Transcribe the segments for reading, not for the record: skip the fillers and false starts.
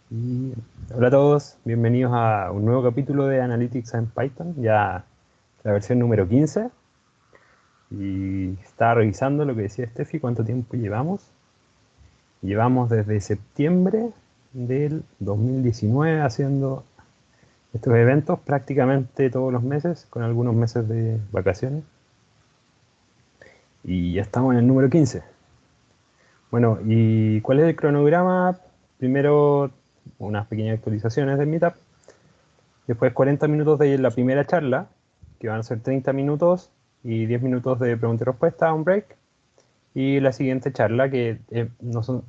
Y hola a todos, bienvenidos a un nuevo capítulo de Analytics en Python, ya la versión número 15. Y estaba revisando lo que decía Steffi, cuánto tiempo llevamos. Llevamos desde septiembre del 2019 haciendo estos eventos prácticamente todos los meses, con algunos meses de vacaciones. Y ya estamos en el número 15. Bueno, ¿y cuál es el cronograma? Primero, unas pequeñas actualizaciones del Meetup. Después 40 minutos de la primera charla, que van a ser 30 minutos y 10 minutos de pregunta y respuesta, un break. Y la siguiente charla, que no son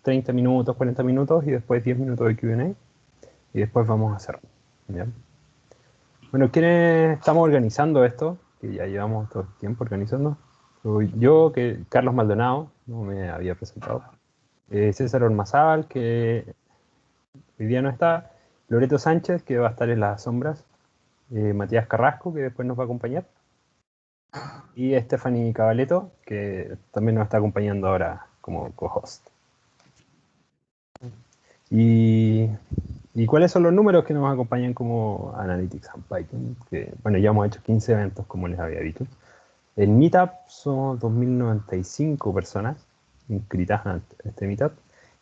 30 minutos, 40 minutos y después 10 minutos de Q&A. Y después vamos a hacerlo. ¿Ya? Bueno, ¿quiénes estamos organizando esto? Que ya llevamos todo el tiempo organizando. Soy yo, que Carlos Maldonado, no me había presentado. César Ormazábal, que hoy día no está. Loreto Sánchez, que va a estar en las sombras. Matías Carrasco, que después nos va a acompañar. Y Stephanie Cavaleto, que también nos está acompañando ahora como co-host. Y, ¿Y cuáles son los números que nos acompañan como Analytics and Python? Que, bueno, ya hemos hecho 15 eventos, como les había dicho. En Meetup son 2.095 personas inscritas a este Meetup.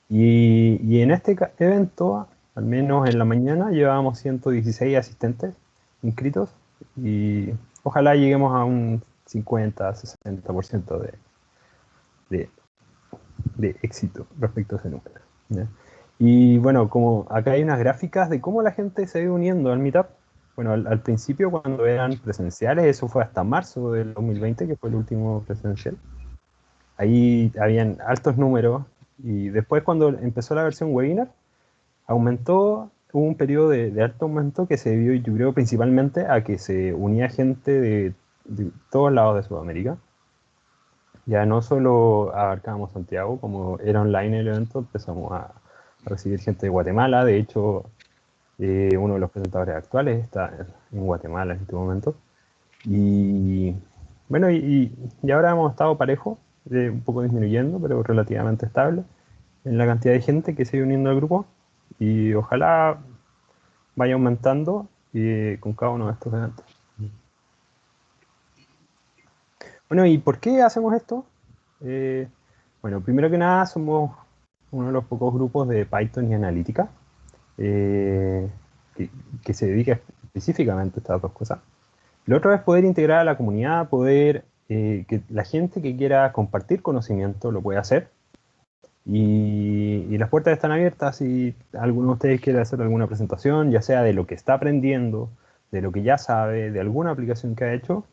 Y en este evento, al menos en la mañana, llevábamos 116 asistentes inscritos. Y ojalá lleguemos a un 50-60% de, de éxito respecto a ese número. ¿Ya? Y bueno, como acá hay unas gráficas de cómo la gente se va uniendo al Meetup. Bueno, al principio cuando eran presenciales, eso fue hasta marzo del 2020, que fue el último presencial. Ahí habían altos números y después cuando empezó la versión webinar, aumentó, hubo un periodo de alto aumento que se debió, yo creo, principalmente a que se unía gente de todos lados de Sudamérica. Ya no solo abarcábamos Santiago, como era online el evento, empezamos a recibir gente de Guatemala. De hecho, uno de los presentadores actuales está en Guatemala en este momento. Y bueno, y ahora hemos estado parejo, un poco disminuyendo, pero relativamente estable en la cantidad de gente que sigue uniendo al grupo. Y ojalá vaya aumentando con cada uno de estos eventos. Bueno, ¿y por qué hacemos esto? Eh, bueno, primero que nada, somos uno de los pocos grupos de Python y analítica eh, que, que se dedica específicamente a estas dos cosas. Lo otro es poder integrar a la comunidad, poder que la gente que quiera compartir conocimiento lo pueda hacer. Y las puertas están abiertas si alguno de ustedes quiere hacer alguna presentación, ya sea de lo que está aprendiendo, de lo que ya sabe, de alguna aplicación que ha hecho,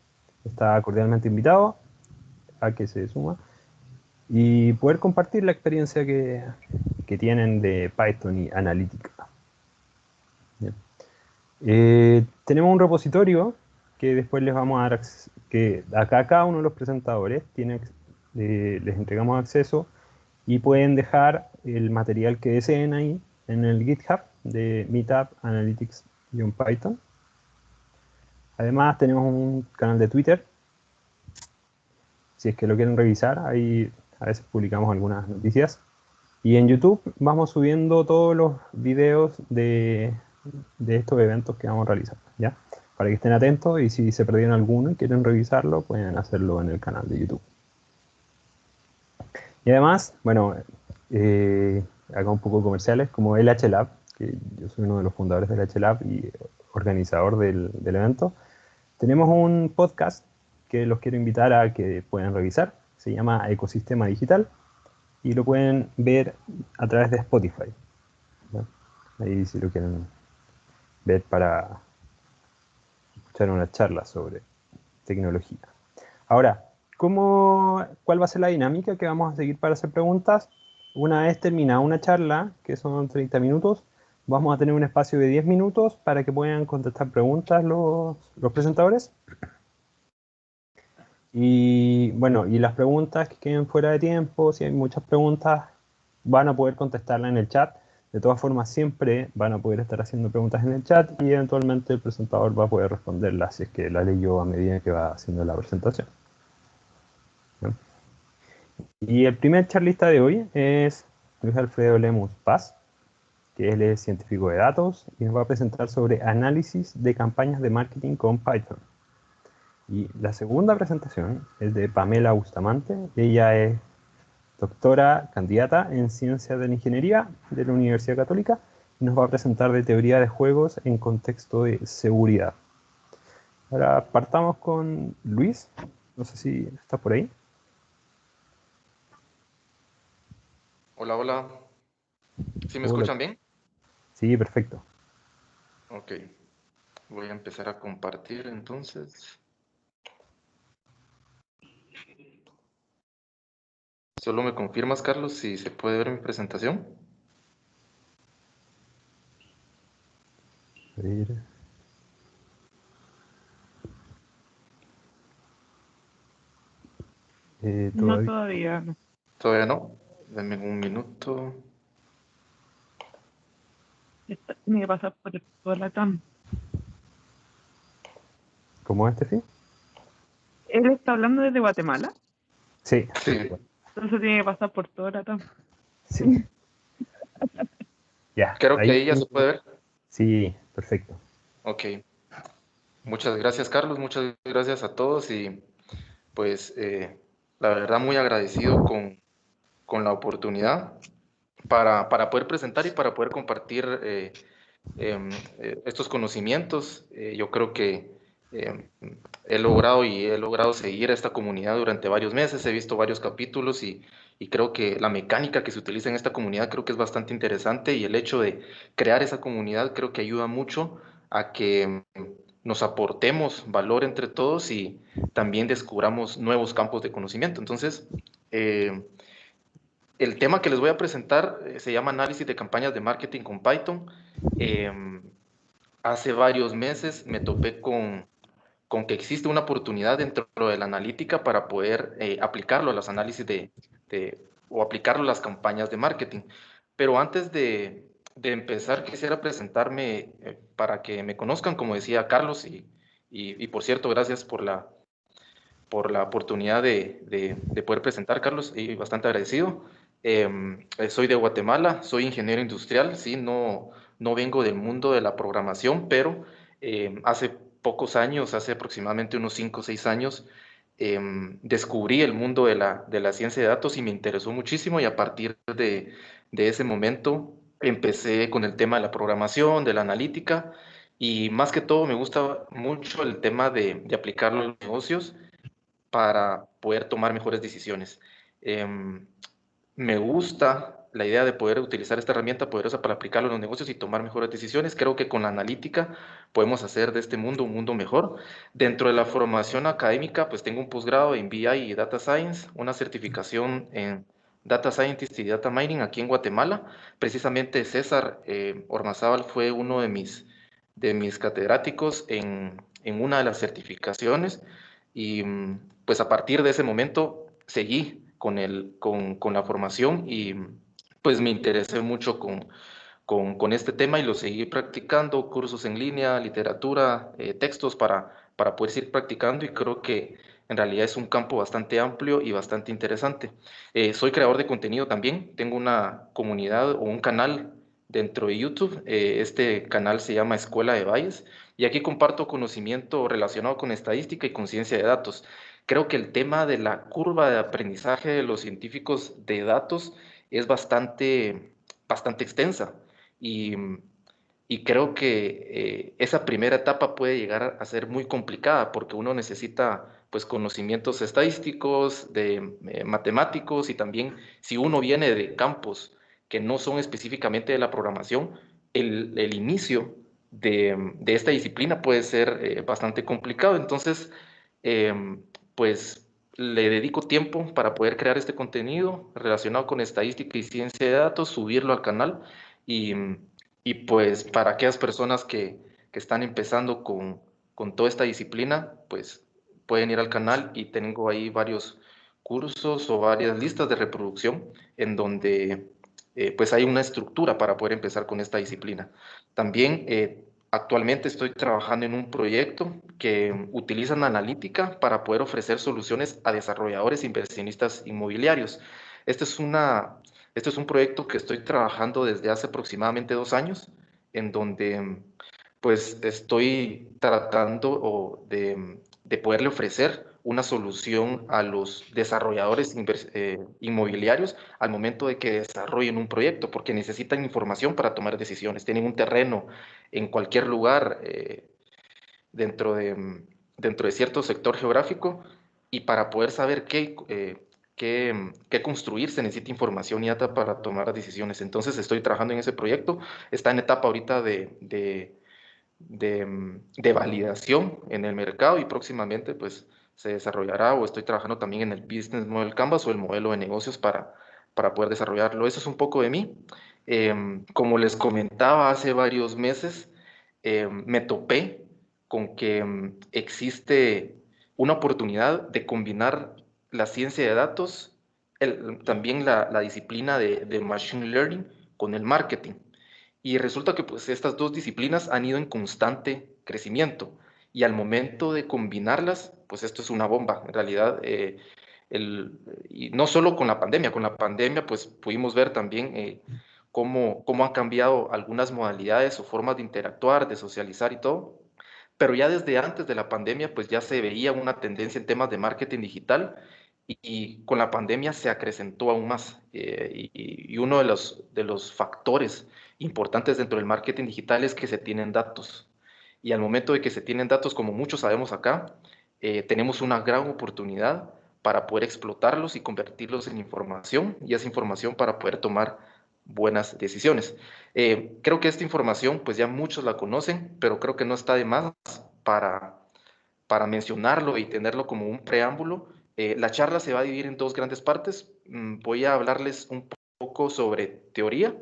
está cordialmente invitado a que se suma y poder compartir la experiencia que tienen de Python y analítica. Tenemos un repositorio que después les vamos a dar, que acá cada uno de los presentadores tiene, les entregamos acceso y pueden dejar el material que deseen ahí en el GitHub de Meetup Analytics-Python. Además tenemos un canal de Twitter, si es que lo quieren revisar, ahí a veces publicamos algunas noticias. Y en YouTube vamos subiendo todos los videos de estos eventos que vamos a realizar, ¿ya? Para que estén atentos y si se perdieron alguno y quieren revisarlo, pueden hacerlo en el canal de YouTube. Y además, bueno, acá un poco comerciales, como el H-Lab, que yo soy uno de los fundadores del H-Lab y organizador del evento, tenemos un podcast que los quiero invitar a que puedan revisar. Se llama Ecosistema Digital y lo pueden ver a través de Spotify, ¿no? Ahí si lo quieren ver para escuchar una charla sobre tecnología. Ahora, ¿cuál va a ser la dinámica que vamos a seguir para hacer preguntas? Una vez terminada una charla, que son 30 minutos, vamos a tener un espacio de 10 minutos para que puedan contestar preguntas los presentadores. Y bueno, y las preguntas que queden fuera de tiempo, si hay muchas preguntas, van a poder contestarlas en el chat. De todas formas, siempre van a poder estar haciendo preguntas en el chat y eventualmente el presentador va a poder responderlas si es que la leyó a medida que va haciendo la presentación, ¿no? Y el primer charlista de hoy es Luis Alfredo Lemus Paz. que él es científico de datos y nos va a presentar sobre análisis de campañas de marketing con Python. Y la segunda presentación es de Pamela Bustamante. Ella es doctora candidata en Ciencias de la Ingeniería de la Universidad Católica y nos va a presentar de teoría de juegos en contexto de seguridad. Ahora partamos con Luis. No sé si está por ahí. Hola, hola. ¿Sí me Hola. escuchan bien? Sí, perfecto. Ok. Voy a empezar a compartir entonces. Solo me confirmas, Carlos, si se puede ver mi presentación. A ver. No, Todavía. todavía no. Todavía no. Denme un minuto. Tiene que pasar por la TAM. ¿Cómo es este fin? Él está hablando desde Guatemala, Sí. Sí, entonces tiene que pasar por toda la TAM. Sí. Ya. creo que Ahí. ahí ya se puede ver. Sí, perfecto. Ok. Muchas gracias, Carlos. Muchas gracias a todos y pues la verdad muy agradecido con la oportunidad para poder presentar y para poder compartir estos conocimientos. Yo creo que eh, he logrado seguir a esta comunidad durante varios meses, he visto varios capítulos y creo que la mecánica que se utiliza en esta comunidad creo que es bastante interesante y el hecho de crear esa comunidad creo que ayuda mucho a que nos aportemos valor entre todos y también descubramos nuevos campos de conocimiento. Entonces, el tema que les voy a presentar se llama análisis de campañas de marketing con Python. Eh, Hace varios meses me topé con que existe una oportunidad dentro de la analítica para poder aplicarlo a los análisis o aplicarlo a las campañas de marketing. Pero antes de empezar, quisiera presentarme para que me conozcan, como decía Carlos, y por cierto, gracias por la oportunidad de poder presentar, Carlos, y bastante agradecido. Soy de Guatemala, soy ingeniero industrial, sí, no vengo del mundo de la programación, pero hace pocos años, hace aproximadamente unos 5 o 6 años, descubrí el mundo de la ciencia de datos y me interesó muchísimo y a partir de ese momento empecé con el tema de la programación, de la analítica y más que todo me gusta mucho el tema de aplicarlo a los negocios para poder tomar mejores decisiones. Em, Me gusta la idea de poder utilizar esta herramienta poderosa para aplicarlo en los negocios y tomar mejores decisiones. Creo que con la analítica podemos hacer de este mundo un mundo mejor. Dentro de la formación académica, pues tengo un posgrado en BI y Data Science, una certificación en Data Scientist y Data Mining aquí en Guatemala. Precisamente César Ormazábal fue uno de mis catedráticos en una de las certificaciones y pues a partir de ese momento seguí con la formación y pues me interesé mucho con este tema y lo seguí practicando, cursos en línea, literatura, textos para poder seguir practicando y creo que en realidad es un campo bastante amplio y bastante interesante. Soy creador de contenido también, tengo una comunidad o un canal dentro de YouTube, este canal se llama Escuela de Valles y aquí comparto conocimiento relacionado con estadística y con ciencia de datos. Creo que el tema de la curva de aprendizaje de los científicos de datos es bastante extensa y, y creo que esa primera etapa puede llegar a ser muy complicada porque uno necesita pues conocimientos estadísticos, matemáticos y también si uno viene de campos que no son específicamente de la programación, el inicio de esta disciplina puede ser bastante complicado. Entonces, pues le dedico tiempo para poder crear este contenido relacionado con estadística y ciencia de datos, subirlo al canal y, y pues para aquellas personas que están empezando con toda esta disciplina, pues pueden ir al canal y tengo ahí varios cursos o varias listas de reproducción en donde pues hay una estructura para poder empezar con esta disciplina. También actualmente estoy trabajando en un proyecto que utiliza analítica para poder ofrecer soluciones a desarrolladores e inversionistas inmobiliarios. Esta es una Este es un proyecto que estoy trabajando desde hace aproximadamente 2 años, en donde pues estoy tratando de poderle ofrecer una solución a los desarrolladores inmobiliarios al momento de que desarrollen un proyecto, porque necesitan información para tomar decisiones. Tienen un terreno en cualquier lugar dentro dentro de cierto sector geográfico, y para poder saber qué construir se necesita información y data para tomar decisiones. Entonces estoy trabajando en ese proyecto. Está en etapa ahorita de validación en el mercado, y próximamente pues se desarrollará, o estoy trabajando también en el Business Model Canvas o el modelo de negocios para poder desarrollarlo. Eso es un poco de mí. Como les comentaba hace varios meses, me topé con que existe una oportunidad de combinar la ciencia de datos, también la disciplina de Machine Learning con el marketing. Y resulta que pues estas dos disciplinas han ido en constante crecimiento, y al momento de combinarlas, pues esto es una bomba. En realidad, y no solo con la pandemia pues pudimos ver también cómo han cambiado algunas modalidades o formas de interactuar, de socializar y todo. Pero ya desde antes de la pandemia, pues ya se veía una tendencia en temas de marketing digital, y con la pandemia se acrecentó aún más. Y uno de los factores importantes dentro del marketing digital es que se tienen datos. Y al momento de que se tienen datos, como muchos sabemos acá, tenemos una gran oportunidad para poder explotarlos y convertirlos en información, y esa información para poder tomar buenas decisiones. Creo que esta información, pues ya muchos la conocen, pero creo que no está de más para, para mencionarlo y tenerlo como un preámbulo. La charla se va a dividir en dos grandes partes. Voy a hablarles un poco sobre teoría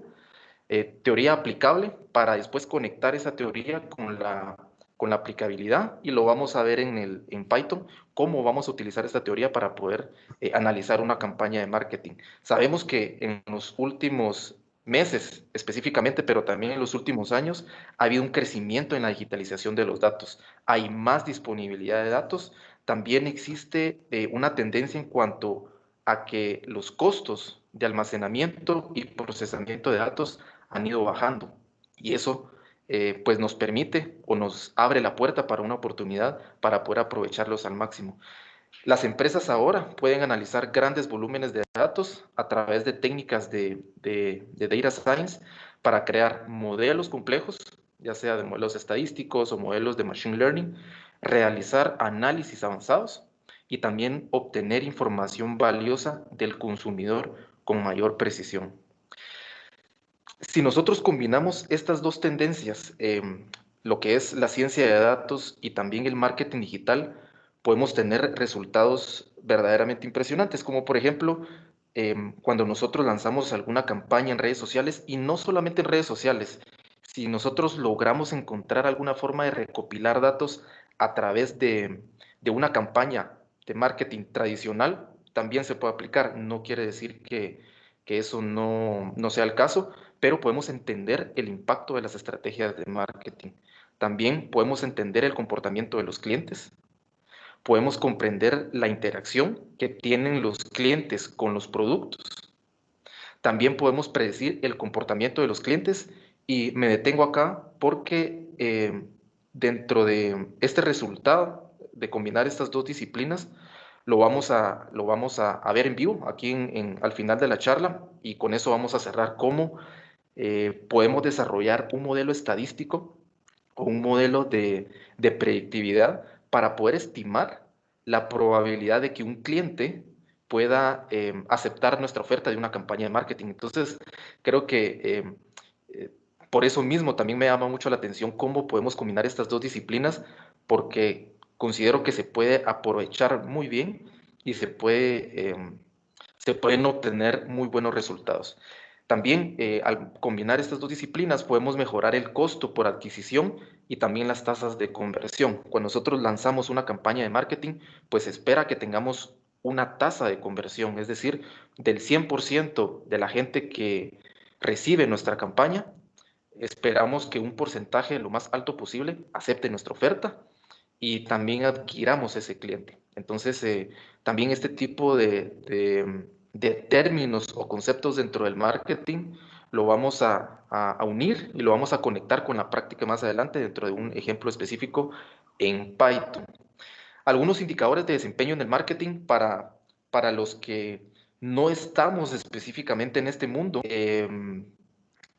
aplicable, para después conectar esa teoría con la aplicabilidad, y lo vamos a ver en Python, cómo vamos a utilizar esta teoría para poder analizar una campaña de marketing. Sabemos que en los últimos meses específicamente, pero también en los últimos años, ha habido un crecimiento en la digitalización de los datos. Hay más disponibilidad de datos. También existe una tendencia en cuanto a que los costos de almacenamiento y procesamiento de datos han ido bajando, y eso pues nos permite o nos abre la puerta para una oportunidad para poder aprovecharlos al máximo. Las empresas ahora pueden analizar grandes volúmenes de datos a través de técnicas de data science para crear modelos complejos, ya sea de modelos estadísticos o modelos de machine learning, realizar análisis avanzados y también obtener información valiosa del consumidor con mayor precisión. Si nosotros combinamos estas dos tendencias, lo que es la ciencia de datos y también el marketing digital, podemos tener resultados verdaderamente impresionantes, como por ejemplo, cuando nosotros lanzamos alguna campaña en redes sociales, y no solamente en redes sociales, si nosotros logramos encontrar alguna forma de recopilar datos a través de una campaña de marketing tradicional, también se puede aplicar. No quiere decir que eso no sea el caso, pero podemos entender el impacto de las estrategias de marketing. También podemos entender el comportamiento de los clientes, podemos comprender la interacción que tienen los clientes con los productos, también podemos predecir el comportamiento de los clientes, y me detengo acá porque dentro de este resultado de combinar estas dos disciplinas, lo vamos a ver en vivo aquí al final de la charla, y con eso vamos a cerrar cómo podemos desarrollar un modelo estadístico o un modelo de predictividad para poder estimar la probabilidad de que un cliente pueda aceptar nuestra oferta de una campaña de marketing. Entonces, creo que eh, por eso mismo también me llama mucho la atención cómo podemos combinar estas dos disciplinas, porque considero que se puede aprovechar muy bien y se pueden obtener muy buenos resultados. También, al combinar estas dos disciplinas, podemos mejorar el costo por adquisición y también las tasas de conversión. Cuando nosotros lanzamos una campaña de marketing, pues espera que tengamos una tasa de conversión, es decir, del 100% de la gente que recibe nuestra campaña, esperamos que un porcentaje lo más alto posible acepte nuestra oferta y también adquiramos ese cliente. Entonces, también este tipo de términos o conceptos dentro del marketing lo vamos a unir y lo vamos a conectar con la práctica más adelante dentro de un ejemplo específico en Python. Algunos indicadores de desempeño en el marketing para los que no estamos específicamente en este mundo.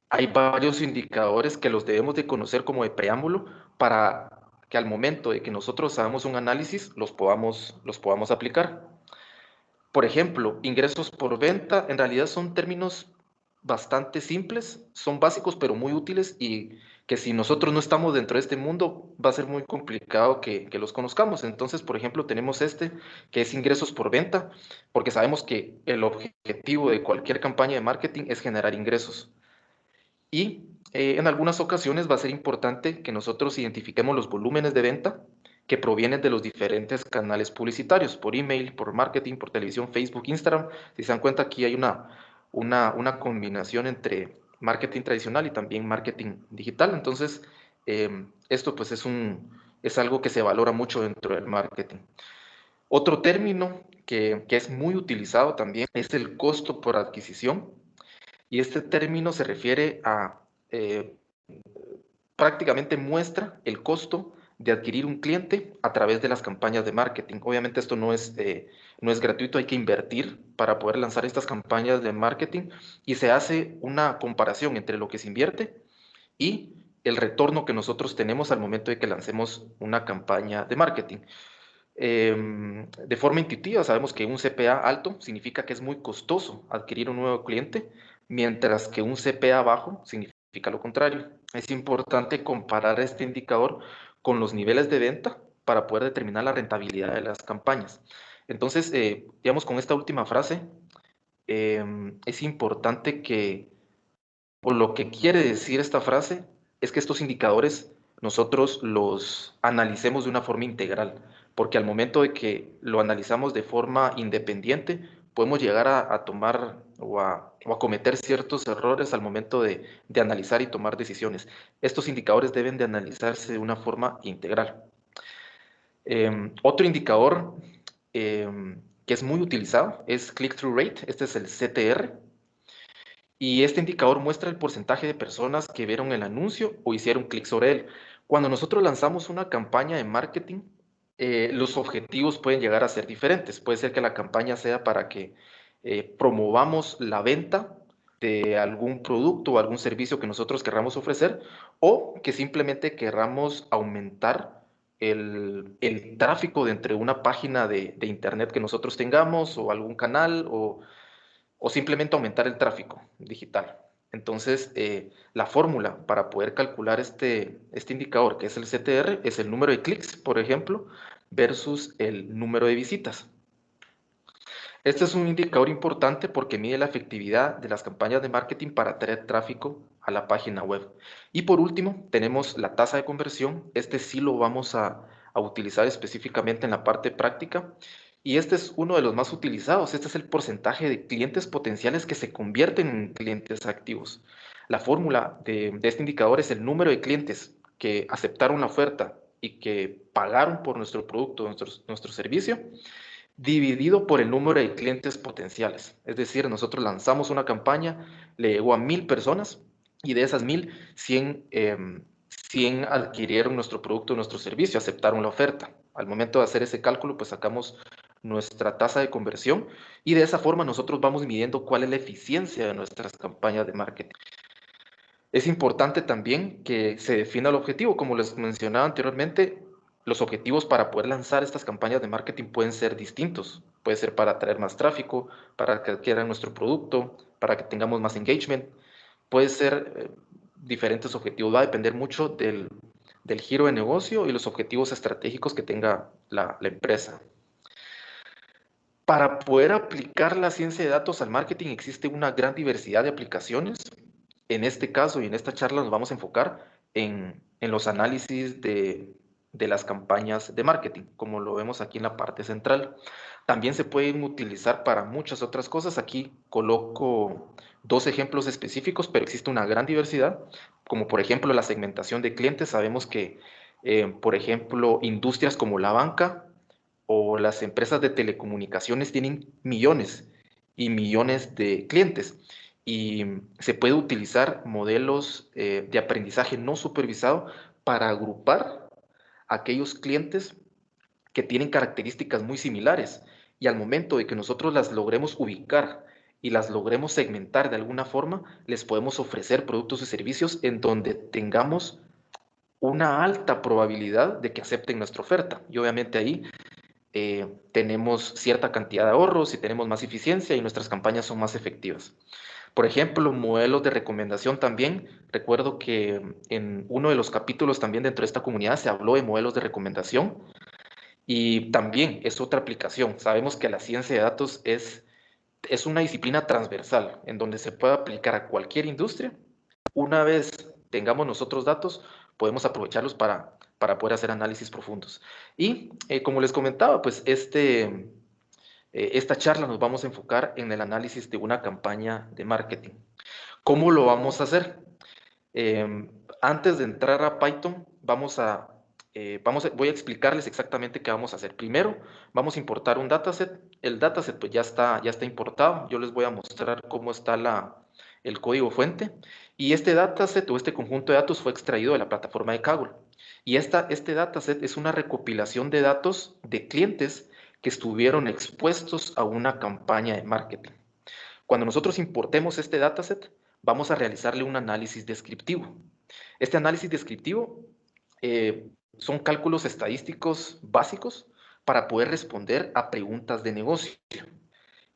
Hay varios indicadores que los debemos de conocer como de preámbulo para que al momento de que nosotros hagamos un análisis los podamos aplicar. Por ejemplo, ingresos por venta en realidad son términos bastante simples, son básicos pero muy útiles y que si nosotros no estamos dentro de este mundo va a ser muy complicado que los conozcamos. Entonces, por ejemplo, tenemos este que es ingresos por venta, porque sabemos que el objetivo de cualquier campaña de marketing es generar ingresos. Y en algunas ocasiones va a ser importante que nosotros identifiquemos los volúmenes de venta que provienen de los diferentes canales publicitarios, por email, por marketing, por televisión, Facebook, Instagram. Si se dan cuenta, aquí hay una combinación entre marketing tradicional y también marketing digital. Entonces, esto pues es algo que se valora mucho dentro del marketing. Otro término que es muy utilizado también es el costo por adquisición. Y este término se refiere a, eh, prácticamente muestra el costo de adquirir un cliente a través de las campañas de marketing. Obviamente esto no es gratuito, hay que invertir para poder lanzar estas campañas de marketing y se hace una comparación entre lo que se invierte y el retorno que nosotros tenemos al momento de que lancemos una campaña de marketing. De forma intuitiva sabemos que un CPA alto significa que es muy costoso adquirir un nuevo cliente, mientras que un CPA bajo significa lo contrario. Es importante comparar este indicador con los niveles de venta para poder determinar la rentabilidad de las campañas. Entonces, digamos, con esta última frase, es importante que, o lo que quiere decir esta frase, es que estos indicadores nosotros los analicemos de una forma integral, porque al momento de que lo analizamos de forma independiente, podemos llegar a tomar o a cometer ciertos errores al momento de analizar y tomar decisiones. Estos indicadores deben de analizarse de una forma integral. Otro indicador que es muy utilizado es click-through rate, este es el CTR, y este indicador muestra el porcentaje de personas que vieron el anuncio o hicieron clic sobre él. Cuando nosotros lanzamos una campaña de marketing, los objetivos pueden llegar a ser diferentes. Puede ser que la campaña sea para que promovamos la venta de algún producto o algún servicio que nosotros querramos ofrecer, o que simplemente querramos aumentar el tráfico de entre una página de internet que nosotros tengamos o algún canal o simplemente aumentar el tráfico digital. Entonces, la fórmula para poder calcular este indicador, que es el CTR, es el número de clics, por ejemplo, versus el número de visitas. Este es un indicador importante porque mide la efectividad de las campañas de marketing para atraer tráfico a la página web. Y por último, tenemos la tasa de conversión. Este sí lo vamos a utilizar específicamente en la parte práctica. Y este es uno de los más utilizados. Este es el porcentaje de clientes potenciales que se convierten en clientes activos. La fórmula de este indicador es el número de clientes que aceptaron la oferta y que pagaron por nuestro producto, nuestro servicio, dividido por el número de clientes potenciales. Es decir, nosotros lanzamos una campaña, le llegó a 1000 personas y de esas 1000, 100 adquirieron nuestro producto o nuestro servicio, aceptaron la oferta. Al momento de hacer ese cálculo, pues sacamos nuestra tasa de conversión y de esa forma nosotros vamos midiendo cuál es la eficiencia de nuestras campañas de marketing. Es importante también que se defina el objetivo. Como les mencionaba anteriormente, los objetivos para poder lanzar estas campañas de marketing pueden ser distintos. Puede ser para atraer más tráfico, para que adquieran nuestro producto, para que tengamos más engagement. Puede ser diferentes objetivos. Va a depender mucho del giro de negocio y los objetivos estratégicos que tenga la empresa. Para poder aplicar la ciencia de datos al marketing existe una gran diversidad de aplicaciones. En este caso y en esta charla nos vamos a enfocar en los análisis de las campañas de marketing, como lo vemos aquí en la parte central. También se pueden utilizar para muchas otras cosas. Aquí coloco dos ejemplos específicos, pero existe una gran diversidad, como por ejemplo la segmentación de clientes. Sabemos que, por ejemplo, industrias como la banca o las empresas de telecomunicaciones tienen millones y millones de clientes. Y se puede utilizar modelos de aprendizaje no supervisado para agrupar aquellos clientes que tienen características muy similares. Y al momento de que nosotros las logremos ubicar y las logremos segmentar de alguna forma, les podemos ofrecer productos y servicios en donde tengamos una alta probabilidad de que acepten nuestra oferta. Y obviamente ahí tenemos cierta cantidad de ahorros y tenemos más eficiencia y nuestras campañas son más efectivas. Por ejemplo, modelos de recomendación también. Recuerdo que en uno de los capítulos también dentro de esta comunidad se habló de modelos de recomendación y también es otra aplicación. Sabemos que la ciencia de datos es una disciplina transversal en donde se puede aplicar a cualquier industria. Una vez tengamos nosotros datos, podemos aprovecharlos para poder hacer análisis profundos. Y como les comentaba, pues esta charla nos vamos a enfocar en el análisis de una campaña de marketing. ¿Cómo lo vamos a hacer? Antes de entrar a Python, voy a explicarles exactamente qué vamos a hacer. Primero, vamos a importar un dataset. El dataset pues ya está importado. Yo les voy a mostrar cómo está el código fuente. Y este dataset o este conjunto de datos fue extraído de la plataforma de Kaggle. Y este dataset es una recopilación de datos de clientes que estuvieron expuestos a una campaña de marketing. Cuando nosotros importemos este dataset, vamos a realizarle un análisis descriptivo. Este análisis descriptivo son cálculos estadísticos básicos para poder responder a preguntas de negocio.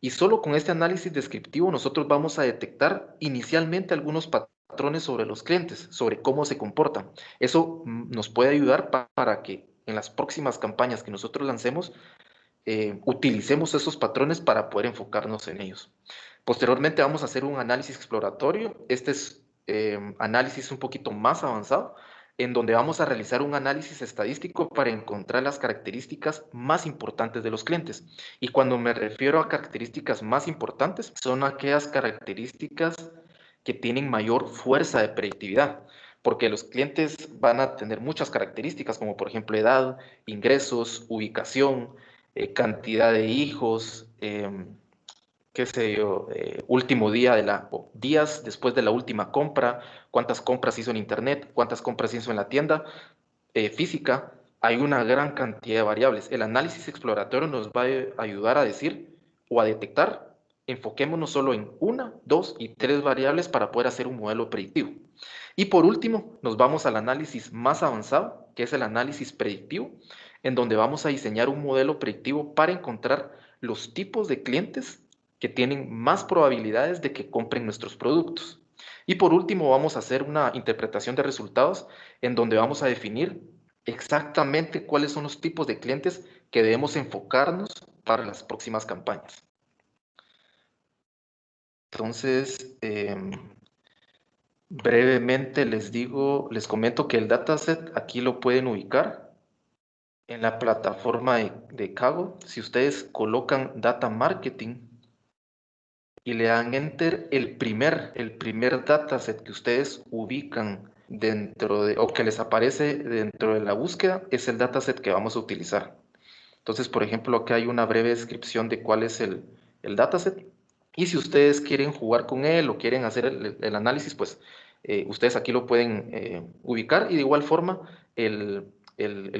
Y solo con este análisis descriptivo nosotros vamos a detectar inicialmente algunos patrones sobre los clientes, sobre cómo se comportan. Eso nos puede ayudar para que en las próximas campañas que nosotros lancemos, utilicemos esos patrones para poder enfocarnos en ellos. Posteriormente vamos a hacer un análisis exploratorio. Este es análisis un poquito más avanzado, en donde vamos a realizar un análisis estadístico para encontrar las características más importantes de los clientes. Y cuando me refiero a características más importantes, son aquellas características que tienen mayor fuerza de predictividad, porque los clientes van a tener muchas características, como por ejemplo edad, ingresos, ubicación, cantidad de hijos, qué sé yo, último día o días después de la última compra, cuántas compras hizo en internet, cuántas compras hizo en la tienda física. Hay una gran cantidad de variables. El análisis exploratorio nos va a ayudar a decir o a detectar, enfoquémonos solo en una, dos y tres variables para poder hacer un modelo predictivo. Y por último, nos vamos al análisis más avanzado, que es el análisis predictivo, en donde vamos a diseñar un modelo predictivo para encontrar los tipos de clientes que tienen más probabilidades de que compren nuestros productos. Y por último, vamos a hacer una interpretación de resultados en donde vamos a definir exactamente cuáles son los tipos de clientes que debemos enfocarnos para las próximas campañas. Entonces, brevemente les comento que el dataset aquí lo pueden ubicar en la plataforma de Kaggle. Si ustedes colocan Data Marketing y le dan Enter, el primer dataset que ustedes ubican o que les aparece dentro de la búsqueda es el dataset que vamos a utilizar. Entonces, por ejemplo, aquí hay una breve descripción de cuál es el dataset. Y si ustedes quieren jugar con él o quieren hacer el análisis, pues ustedes aquí lo pueden ubicar. Y de igual forma, el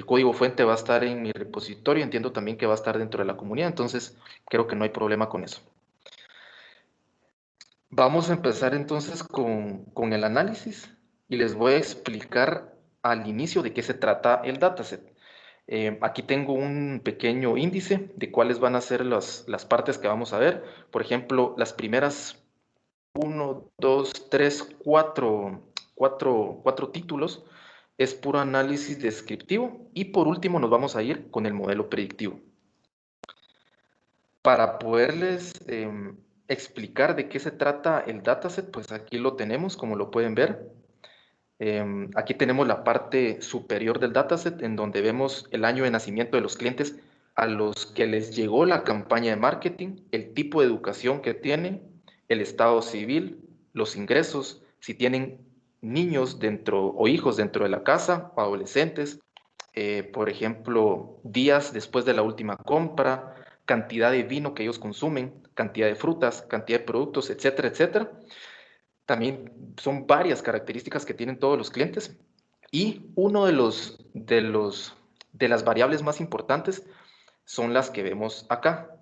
código fuente va a estar en mi repositorio. Entiendo también que va a estar dentro de la comunidad. Entonces, creo que no hay problema con eso. Vamos a empezar entonces con el análisis y les voy a explicar al inicio de qué se trata el dataset. Aquí tengo un pequeño índice de cuáles van a ser las partes que vamos a ver. Por ejemplo, las primeras 1, 2, 3, 4 títulos es puro análisis descriptivo y por último nos vamos a ir con el modelo predictivo. Para poderles explicar de qué se trata el dataset, pues aquí lo tenemos, como lo pueden ver. Aquí tenemos la parte superior del dataset en donde vemos el año de nacimiento de los clientes a los que les llegó la campaña de marketing, el tipo de educación que tienen, el estado civil, los ingresos, si tienen niños dentro o hijos dentro de la casa o adolescentes, por ejemplo, días después de la última compra, cantidad de vino que ellos consumen, cantidad de frutas, cantidad de productos, etcétera, etcétera. También son varias características que tienen todos los clientes. Y uno de las variables más importantes son las que vemos acá.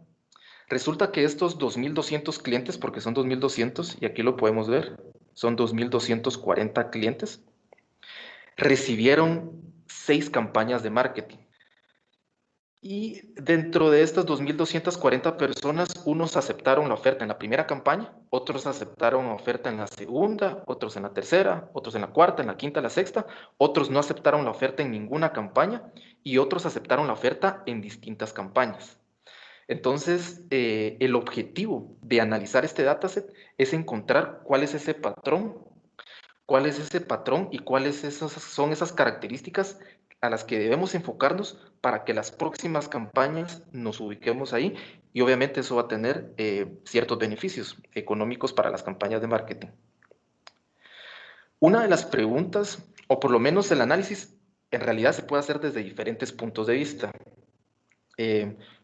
Resulta que estos 2.200 clientes, porque son 2.200, y aquí lo podemos ver, son 2.240 clientes, recibieron 6 campañas de marketing. Y dentro de estas 2.240 personas, unos aceptaron la oferta en la primera campaña, otros aceptaron la oferta en la segunda, otros en la tercera, otros en la cuarta, en la quinta, en la sexta, otros no aceptaron la oferta en ninguna campaña y otros aceptaron la oferta en distintas campañas. Entonces, el objetivo de analizar este dataset es encontrar cuál es ese patrón y cuáles son esas características a las que debemos enfocarnos para que las próximas campañas nos ubiquemos ahí, y obviamente eso va a tener ciertos beneficios económicos para las campañas de marketing. Una de las preguntas, o por lo menos el análisis, en realidad se puede hacer desde diferentes puntos de vista.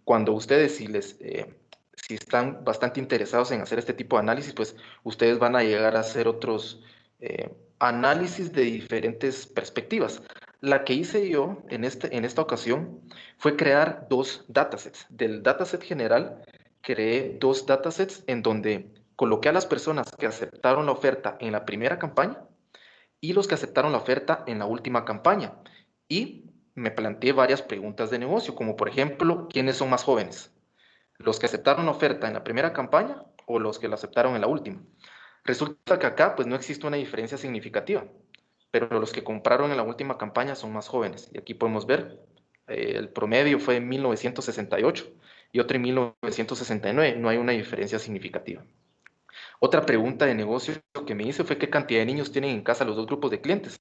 Cuando ustedes, si están bastante interesados en hacer este tipo de análisis, pues ustedes van a llegar a hacer otros análisis de diferentes perspectivas. La que hice yo en esta ocasión fue crear 2 datasets. Del dataset general, creé 2 datasets en donde coloqué a las personas que aceptaron la oferta en la primera campaña y los que aceptaron la oferta en la última campaña. Y me planteé varias preguntas de negocio, como por ejemplo, ¿quiénes son más jóvenes? ¿Los que aceptaron la oferta en la primera campaña o los que la aceptaron en la última? Resulta que acá pues no existe una diferencia significativa, pero los que compraron en la última campaña son más jóvenes. Y aquí podemos ver, el promedio fue en 1968 y otro en 1969. No hay una diferencia significativa. Otra pregunta de negocio que me hice fue qué cantidad de niños tienen en casa los 2 grupos de clientes.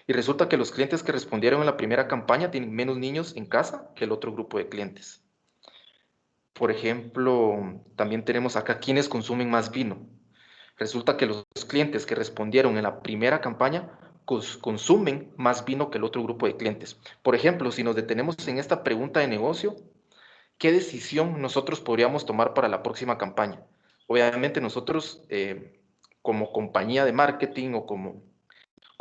Y resulta que los clientes que respondieron en la primera campaña tienen menos niños en casa que el otro grupo de clientes. Por ejemplo, también tenemos acá quienes consumen más vino. Resulta que los clientes que respondieron en la primera campaña consumen más vino que el otro grupo de clientes. Por ejemplo, si nos detenemos en esta pregunta de negocio, ¿qué decisión nosotros podríamos tomar para la próxima campaña? Obviamente nosotros, como compañía de marketing o como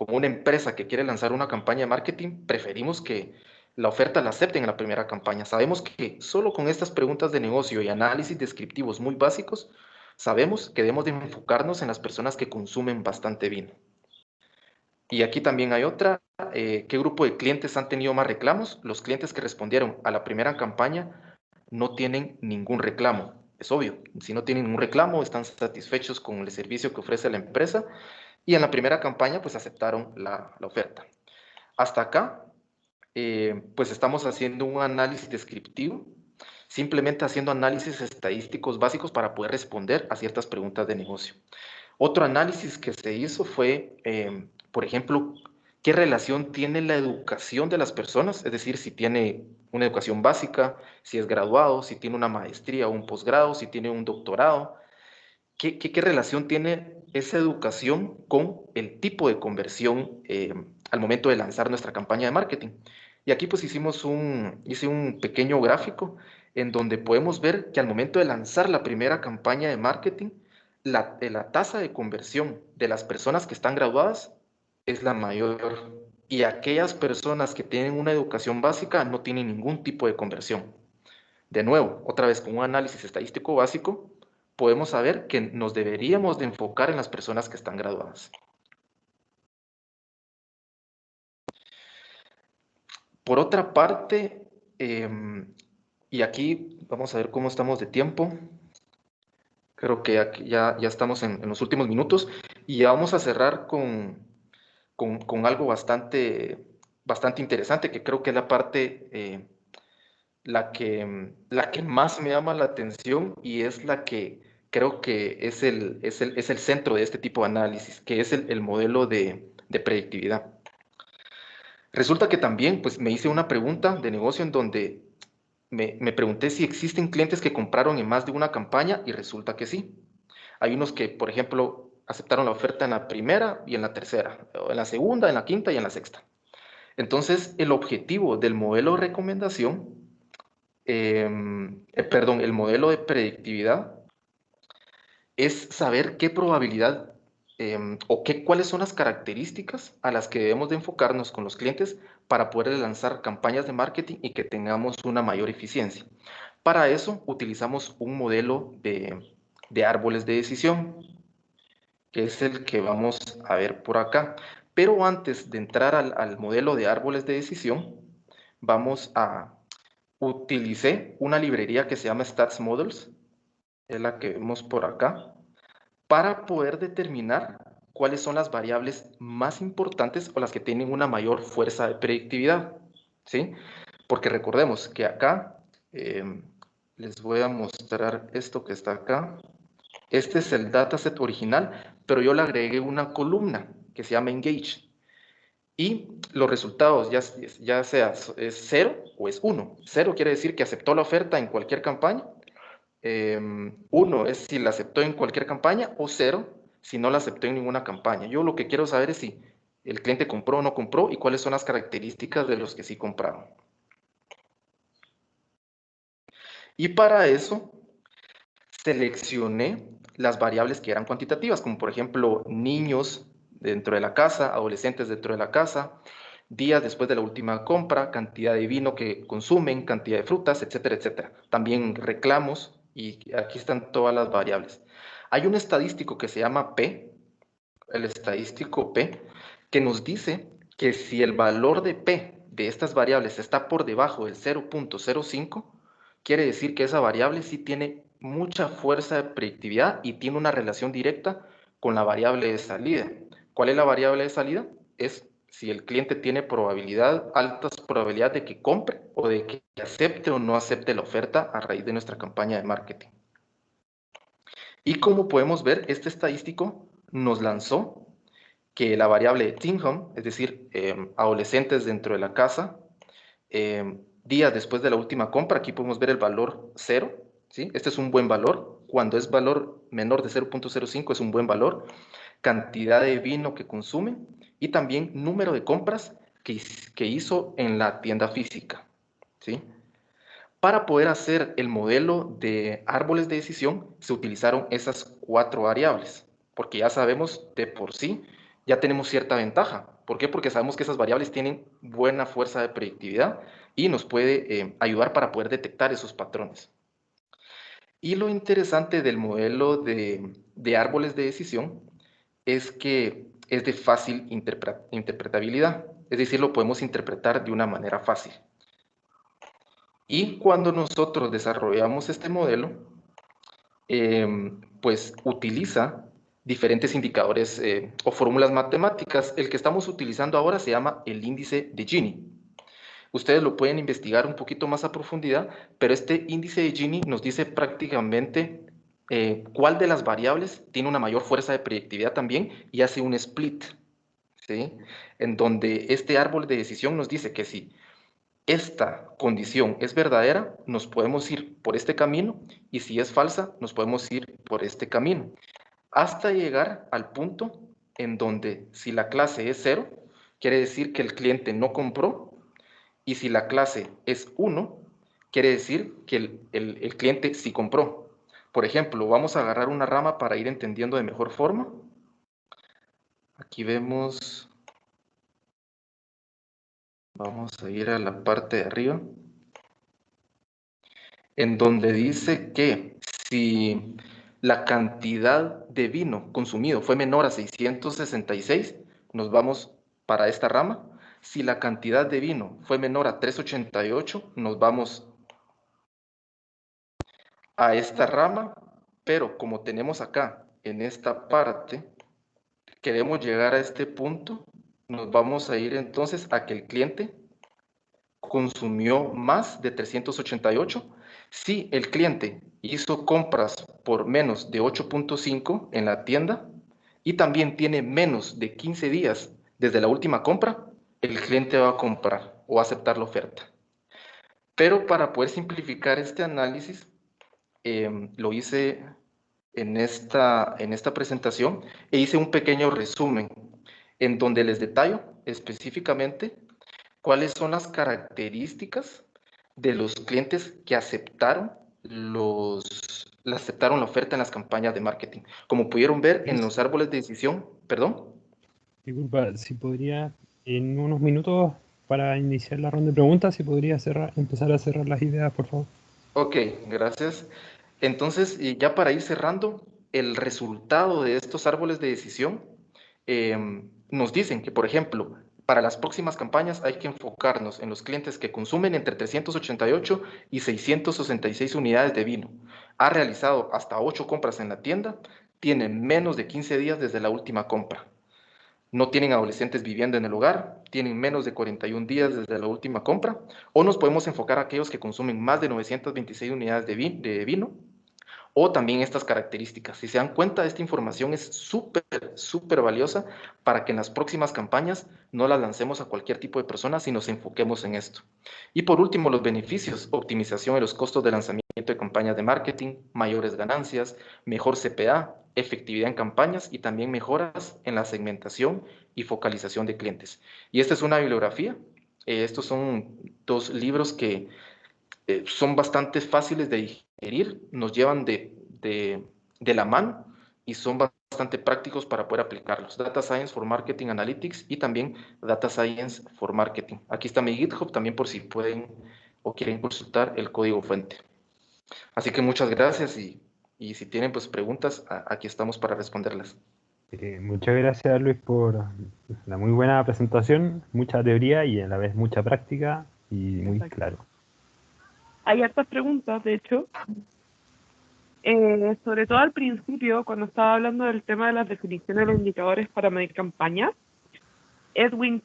una empresa que quiere lanzar una campaña de marketing, preferimos que la oferta la acepten en la primera campaña. Sabemos que solo con estas preguntas de negocio y análisis descriptivos muy básicos, sabemos que debemos de enfocarnos en las personas que consumen bastante vino. Y aquí también hay otra, ¿qué grupo de clientes han tenido más reclamos? Los clientes que respondieron a la primera campaña no tienen ningún reclamo. Es obvio, si no tienen ningún reclamo, están satisfechos con el servicio que ofrece la empresa, y en la primera campaña pues aceptaron la oferta. Hasta acá, pues estamos haciendo un análisis descriptivo, simplemente haciendo análisis estadísticos básicos para poder responder a ciertas preguntas de negocio. Otro análisis que se hizo fue, por ejemplo, ¿qué relación tiene la educación de las personas? Es decir, si tiene una educación básica, si es graduado, si tiene una maestría o un posgrado, si tiene un doctorado. ¿Qué relación tiene esa educación con el tipo de conversión al momento de lanzar nuestra campaña de marketing? Y aquí pues hice un pequeño gráfico en donde podemos ver que al momento de lanzar la primera campaña de marketing, la tasa de conversión de las personas que están graduadas es la mayor. Y aquellas personas que tienen una educación básica no tienen ningún tipo de conversión. De nuevo, otra vez con un análisis estadístico básico, podemos saber que nos deberíamos de enfocar en las personas que están graduadas. Por otra parte, y aquí vamos a ver cómo estamos de tiempo. Creo que ya estamos en los últimos minutos y ya vamos a cerrar con algo bastante interesante, que creo que es la parte, la que más me llama la atención y es la que creo que es el centro de este tipo de análisis, que es el modelo de predictividad. Resulta que también pues, me hice una pregunta de negocio en donde me pregunté si existen clientes que compraron en más de una campaña y resulta que sí. Hay unos que, por ejemplo, aceptaron la oferta en la primera y en la tercera, o en la segunda, en la quinta y en la sexta. Entonces, el objetivo del modelo de recomendación el modelo de predictividad es saber qué probabilidad cuáles son las características a las que debemos de enfocarnos con los clientes para poder lanzar campañas de marketing y que tengamos una mayor eficiencia. Para eso utilizamos un modelo de árboles de decisión, que es el que vamos a ver por acá. Pero antes de entrar al modelo de árboles de decisión, utilicé una librería que se llama Stats Models, es la que vemos por acá, para poder determinar cuáles son las variables más importantes o las que tienen una mayor fuerza de predictividad, ¿sí? Porque recordemos que acá, les voy a mostrar esto que está acá. Este es el dataset original, pero yo le agregué una columna que se llama Engage. Y los resultados, ya sea es 0 o es 1. 0 quiere decir que aceptó la oferta en cualquier campaña. 1 es si la aceptó en cualquier campaña, o 0 si no la aceptó en ninguna campaña. Yo lo que quiero saber es si el cliente compró o no compró y cuáles son las características de los que sí compraron. Y para eso seleccioné las variables que eran cuantitativas, como por ejemplo niños dentro de la casa, adolescentes dentro de la casa, días después de la última compra, cantidad de vino que consumen, cantidad de frutas, etcétera, etcétera. También reclamos, y aquí están todas las variables. Hay un estadístico que se llama P, el estadístico P, que nos dice que si el valor de P de estas variables está por debajo del 0.05, quiere decir que esa variable sí tiene mucha fuerza de predictividad y tiene una relación directa con la variable de salida. ¿Cuál es la variable de salida? Es si el cliente tiene altas probabilidades de que compre o de que acepte o no acepte la oferta a raíz de nuestra campaña de marketing. Y como podemos ver, este estadístico nos lanzó que la variable teen home, es decir, adolescentes dentro de la casa, días después de la última compra, aquí podemos ver el valor 0, ¿sí? Este es un buen valor. Cuando es valor menor de 0.05 es un buen valor. Cantidad de vino que consumen y también número de compras que hizo en la tienda física, ¿sí? Para poder hacer el modelo de árboles de decisión se utilizaron esas 4 variables, porque ya sabemos de por sí, ya tenemos cierta ventaja. ¿Por qué? Porque sabemos que esas variables tienen buena fuerza de predictividad y nos puede ayudar para poder detectar esos patrones. Y lo interesante del modelo de árboles de decisión es que es de fácil interpretabilidad, es decir, lo podemos interpretar de una manera fácil. Y cuando nosotros desarrollamos este modelo, pues utiliza diferentes indicadores o fórmulas matemáticas. El que estamos utilizando ahora se llama el índice de Gini. Ustedes lo pueden investigar un poquito más a profundidad, pero este índice de Gini nos dice prácticamente cuál de las variables tiene una mayor fuerza de predictividad también y hace un split, ¿sí? En donde este árbol de decisión nos dice que si esta condición es verdadera, nos podemos ir por este camino, y si es falsa, nos podemos ir por este camino, hasta llegar al punto en donde si la clase es 0, quiere decir que el cliente no compró, y si la clase es 1, quiere decir que el cliente sí compró. Por ejemplo, vamos a agarrar una rama para ir entendiendo de mejor forma. Aquí vemos... Vamos a ir a la parte de arriba, en donde dice que si la cantidad de vino consumido fue menor a 666, nos vamos para esta rama. Si la cantidad de vino fue menor a 388, nos vamos a esta rama, pero como tenemos acá en esta parte, queremos llegar a este punto, nos vamos a ir entonces a que el cliente consumió más de 388. Si el cliente hizo compras por menos de 8.5 en la tienda y también tiene menos de 15 días desde la última compra, el cliente va a comprar o a aceptar la oferta. Pero para poder simplificar este análisis, lo hice en esta presentación e hice un pequeño resumen en donde les detallo específicamente cuáles son las características de los clientes que aceptaron la oferta en las campañas de marketing. Como pudieron ver en los árboles de decisión, perdón. Disculpa, si podría, en unos minutos para iniciar la ronda de preguntas, si podría empezar a cerrar las ideas, por favor. Ok, gracias. Entonces, y ya para ir cerrando, el resultado de estos árboles de decisión nos dicen que, por ejemplo, para las próximas campañas hay que enfocarnos en los clientes que consumen entre 388 y 666 unidades de vino. Ha realizado hasta 8 compras en la tienda, tiene menos de 15 días desde la última compra. No tienen adolescentes viviendo en el hogar, tienen menos de 41 días desde la última compra, o nos podemos enfocar a aquellos que consumen más de 926 unidades de vino, o también estas características. Si se dan cuenta, esta información es súper valiosa para que en las próximas campañas no las lancemos a cualquier tipo de persona, si nos enfoquemos en esto. Y por último, los beneficios: optimización de los costos de lanzamiento de campañas de marketing, mayores ganancias, mejor CPA, efectividad en campañas y también mejoras en la segmentación y focalización de clientes. Y esta es una bibliografía. Estos son 2 libros que son bastante fáciles de digerir, nos llevan de la mano y son bastante prácticos para poder aplicarlos. Data Science for Marketing Analytics y también Data Science for Marketing. Aquí está mi GitHub también por si pueden o quieren consultar el código fuente. Así que muchas gracias y si tienen pues preguntas, aquí estamos para responderlas. Muchas gracias, Luis, por la muy buena presentación, mucha teoría y a la vez mucha práctica y muy Exacto. claro. Hay hartas preguntas, de hecho. Sobre todo al principio, cuando estaba hablando del tema de las definiciones de los indicadores para medir campañas, Edwin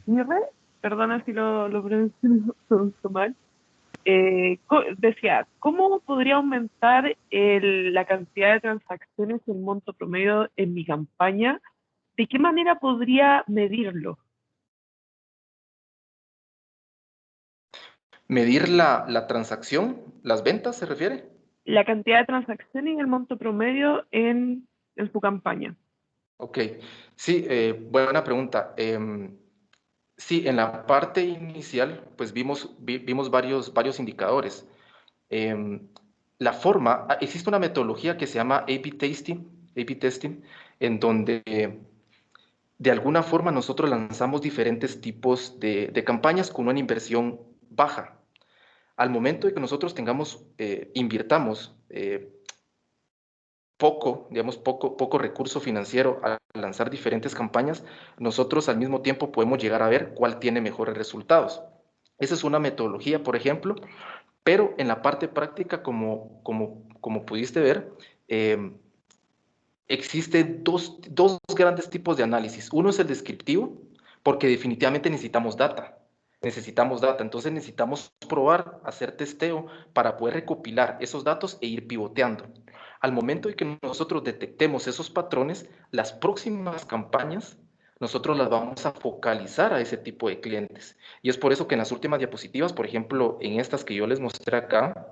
Kirre, perdona si lo pronuncio mal, decía, ¿cómo podría aumentar la cantidad de transacciones y el monto promedio en mi campaña? ¿De qué manera podría medirlo? ¿Medir la transacción, las ventas se refiere? La cantidad de transacciones y el monto promedio en su campaña. Ok, sí, buena pregunta. Sí, en la parte inicial, pues vimos varios indicadores. Existe una metodología que se llama A/B testing, en donde de alguna forma nosotros lanzamos diferentes tipos de campañas con una inversión baja. Al momento de que nosotros invirtamos poco recurso financiero al lanzar diferentes campañas, nosotros al mismo tiempo podemos llegar a ver cuál tiene mejores resultados. Esa es una metodología, por ejemplo, pero en la parte práctica, como pudiste ver, existen dos grandes tipos de análisis. Uno es el descriptivo, porque definitivamente necesitamos data. Entonces necesitamos probar, hacer testeo para poder recopilar esos datos e ir pivoteando. Al momento de que nosotros detectemos esos patrones, las próximas campañas nosotros las vamos a focalizar a ese tipo de clientes. Y es por eso que en las últimas diapositivas, por ejemplo, en estas que yo les mostré acá,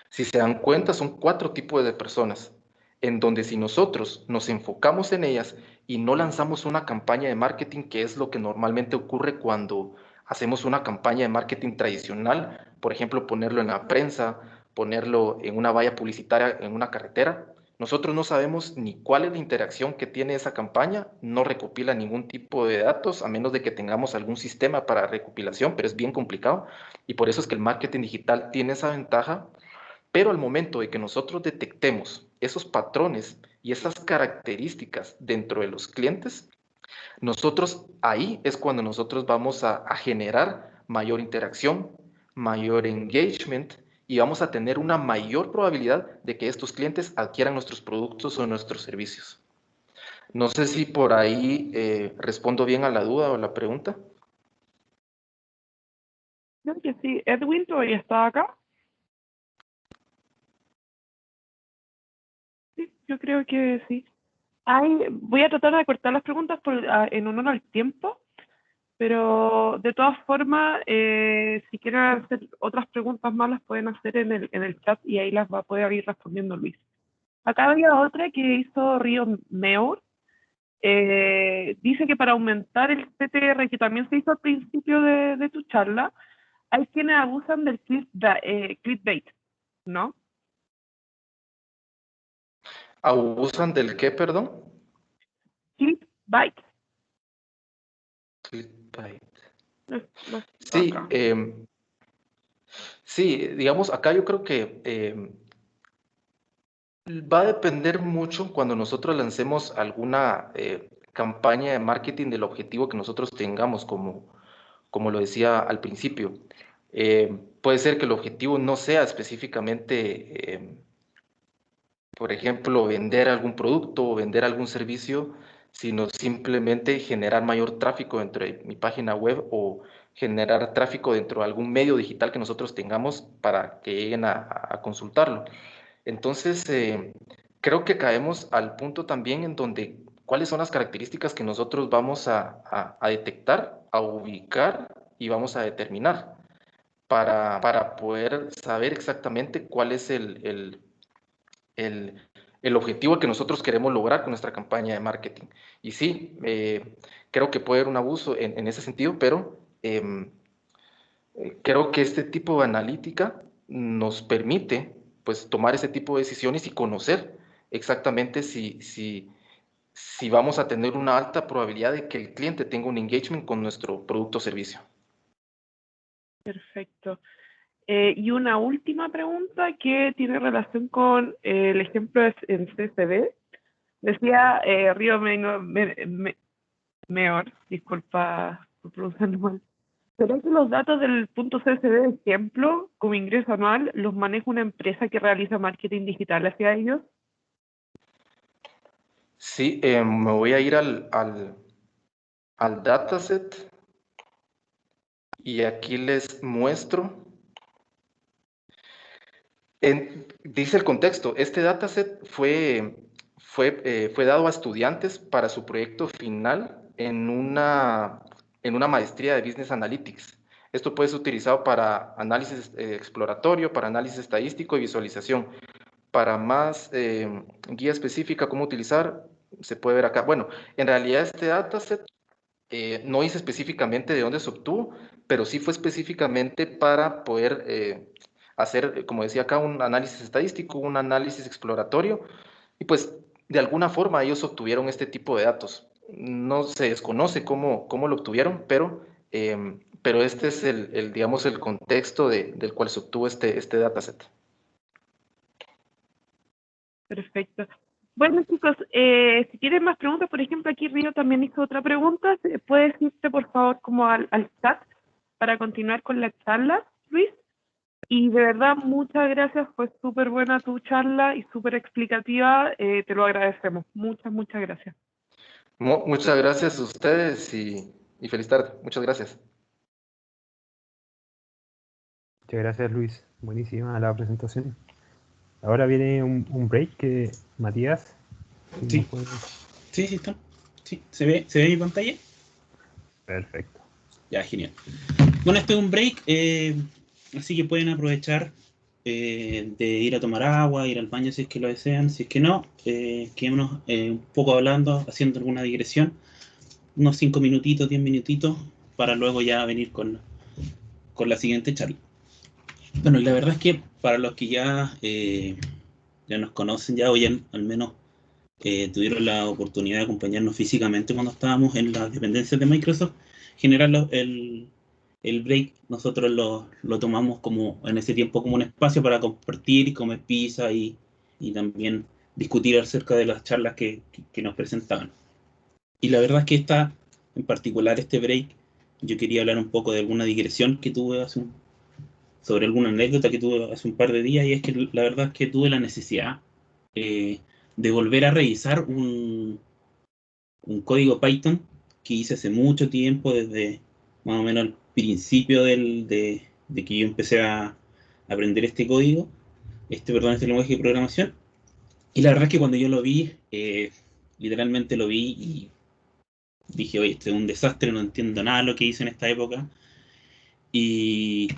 si se dan cuenta, son 4 tipos de personas, en donde si nosotros nos enfocamos en ellas y no lanzamos una campaña de marketing, que es lo que normalmente ocurre cuando hacemos una campaña de marketing tradicional, por ejemplo, ponerlo en la prensa, ponerlo en una valla publicitaria en una carretera, nosotros no sabemos ni cuál es la interacción que tiene esa campaña, no recopila ningún tipo de datos, a menos de que tengamos algún sistema para recopilación, pero es bien complicado, y por eso es que el marketing digital tiene esa ventaja. Pero al momento de que nosotros detectemos esos patrones y esas características dentro de los clientes, nosotros ahí es cuando nosotros vamos a generar mayor interacción, mayor engagement y vamos a tener una mayor probabilidad de que estos clientes adquieran nuestros productos o nuestros servicios. No sé si por ahí respondo bien a la duda o la pregunta. Creo que sí. Edwin todavía está acá. Sí, yo creo que sí. Voy a tratar de cortar las preguntas en honor al tiempo, pero de todas formas, si quieren hacer otras preguntas más, las pueden hacer en el chat y ahí las va a poder ir respondiendo Luis. Acá había otra que hizo Río Meur. Dice que para aumentar el CTR, que también se hizo al principio de tu charla, hay quienes abusan del clickbait, ¿no? ¿Abusan del qué, perdón? Clickbait. Clickbait. Sí, Acá. sí, digamos, acá yo creo que va a depender mucho cuando nosotros lancemos alguna campaña de marketing del objetivo que nosotros tengamos, como lo decía al principio. Puede ser que el objetivo no sea específicamente, por ejemplo, vender algún producto o vender algún servicio, sino simplemente generar mayor tráfico dentro de mi página web o generar tráfico dentro de algún medio digital que nosotros tengamos para que lleguen a consultarlo. Entonces, creo que caemos al punto también en donde cuáles son las características que nosotros vamos a detectar, a ubicar y vamos a determinar para poder saber exactamente cuál es el, el objetivo que nosotros queremos lograr con nuestra campaña de marketing. Y sí, creo que puede haber un abuso en ese sentido, pero creo que este tipo de analítica nos permite pues tomar ese tipo de decisiones y conocer exactamente si vamos a tener una alta probabilidad de que el cliente tenga un engagement con nuestro producto o servicio. Perfecto. Y una última pregunta que tiene relación con el ejemplo en CCB. Decía Río Meor, disculpa por pronunciarlo mal. ¿Será que los datos del punto CSV de ejemplo, como ingreso anual, los maneja una empresa que realiza marketing digital hacia ellos? Sí, me voy a ir al dataset y aquí les muestro. Dice el contexto, este dataset fue dado a estudiantes para su proyecto final en una maestría de Business Analytics. Esto puede ser utilizado para análisis exploratorio, para análisis estadístico y visualización. Para más guía específica, cómo utilizar, se puede ver acá. Bueno, en realidad este dataset no dice específicamente de dónde se obtuvo, pero sí fue específicamente para poder hacer, como decía acá, un análisis estadístico, un análisis exploratorio, y pues de alguna forma ellos obtuvieron este tipo de datos. No se desconoce cómo lo obtuvieron, pero este es digamos, el contexto del cual se obtuvo este dataset. Perfecto. Bueno, chicos, si tienen más preguntas, por ejemplo, aquí Río también hizo otra pregunta. ¿Puedes irte, por favor, como al chat para continuar con la charla, Luis? Y de verdad, muchas gracias. Fue súper buena tu charla y súper explicativa. Te lo agradecemos. Muchas gracias. Muchas gracias a ustedes y feliz tarde. Muchas gracias. Muchas gracias, Luis. Buenísima la presentación. Ahora viene un break que Matías. Sí. Sí, está. Sí, ¿se ve mi pantalla? Perfecto. Ya, genial. Bueno, este es un break, así que pueden aprovechar de ir a tomar agua, ir al baño si es que lo desean. Si es que no, quedémonos un poco hablando, haciendo alguna digresión, unos 5 minutitos, 10 minutitos, para luego ya venir con la siguiente charla. Bueno, y la verdad es que para los que ya nos conocen ya, o ya al menos tuvieron la oportunidad de acompañarnos físicamente cuando estábamos en las dependencias de Microsoft, generar el break nosotros lo tomamos como en ese tiempo como un espacio para compartir y comer pizza y también discutir acerca de las charlas que nos presentaban. Y la verdad es que en particular este break, yo quería hablar un poco de alguna digresión que tuve sobre alguna anécdota que tuve hace un par de días, y es que la verdad es que tuve la necesidad eh, de volver a revisar un código Python que hice hace mucho tiempo, desde más o menos el principio de que yo empecé a aprender este código, este lenguaje de programación. Y la verdad es que cuando yo lo vi, literalmente lo vi y dije, oye, este es un desastre, no entiendo nada de lo que hice en esta época. Y,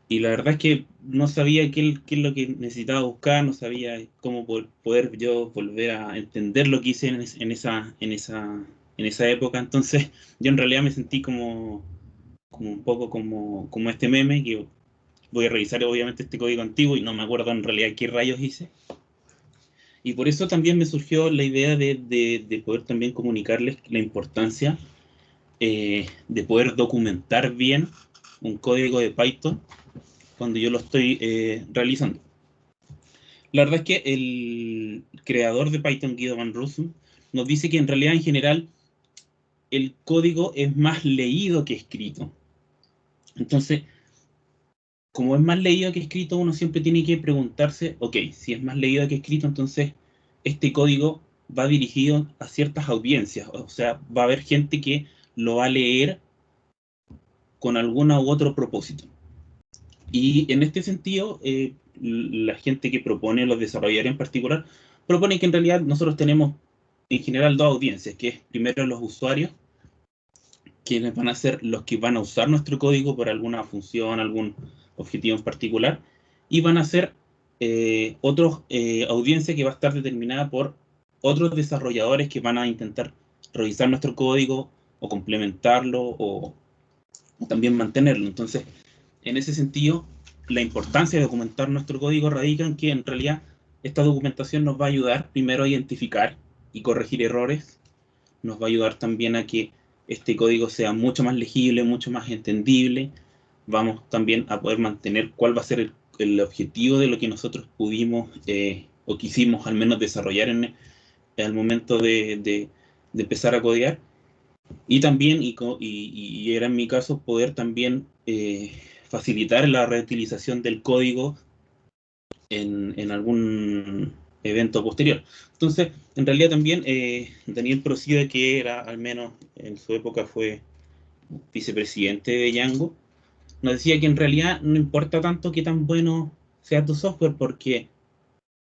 y la verdad es que no sabía qué es lo que necesitaba buscar, no sabía cómo poder yo volver a entender lo que hice en esa época. Entonces yo en realidad me sentí como un poco como este meme, que voy a revisar obviamente este código antiguo y no me acuerdo en realidad qué rayos hice. Y por eso también me surgió la idea de poder también comunicarles la importancia de poder documentar bien un código de Python cuando yo lo estoy realizando. La verdad es que el creador de Python, Guido van Rossum, nos dice que en realidad en general el código es más leído que escrito. Entonces, como es más leído que escrito, uno siempre tiene que preguntarse, ok, si es más leído que escrito, entonces este código va dirigido a ciertas audiencias, o sea, va a haber gente que lo va a leer con alguna u otro propósito. Y en este sentido, la gente que propone, los desarrolladores en particular, propone que en realidad nosotros tenemos en general dos audiencias, que es primero los usuarios, quienes van a ser los que van a usar nuestro código por alguna función, algún objetivo en particular, y van a ser otros audiencia que va a estar determinada por otros desarrolladores que van a intentar revisar nuestro código o complementarlo o también mantenerlo. Entonces, en ese sentido, la importancia de documentar nuestro código radica en que en realidad esta documentación nos va a ayudar primero a identificar y corregir errores, nos va a ayudar también a que este código sea mucho más legible, mucho más entendible. Vamos también a poder mantener cuál va a ser el objetivo de lo que nosotros pudimos o quisimos al menos desarrollar al momento de empezar a codear. Y también, y era en mi caso, poder también facilitar la reutilización del código en algún evento posterior. Entonces, en realidad también Daniel Procida, que era, al menos en su época, fue vicepresidente de Django, nos decía que en realidad no importa tanto qué tan bueno sea tu software, porque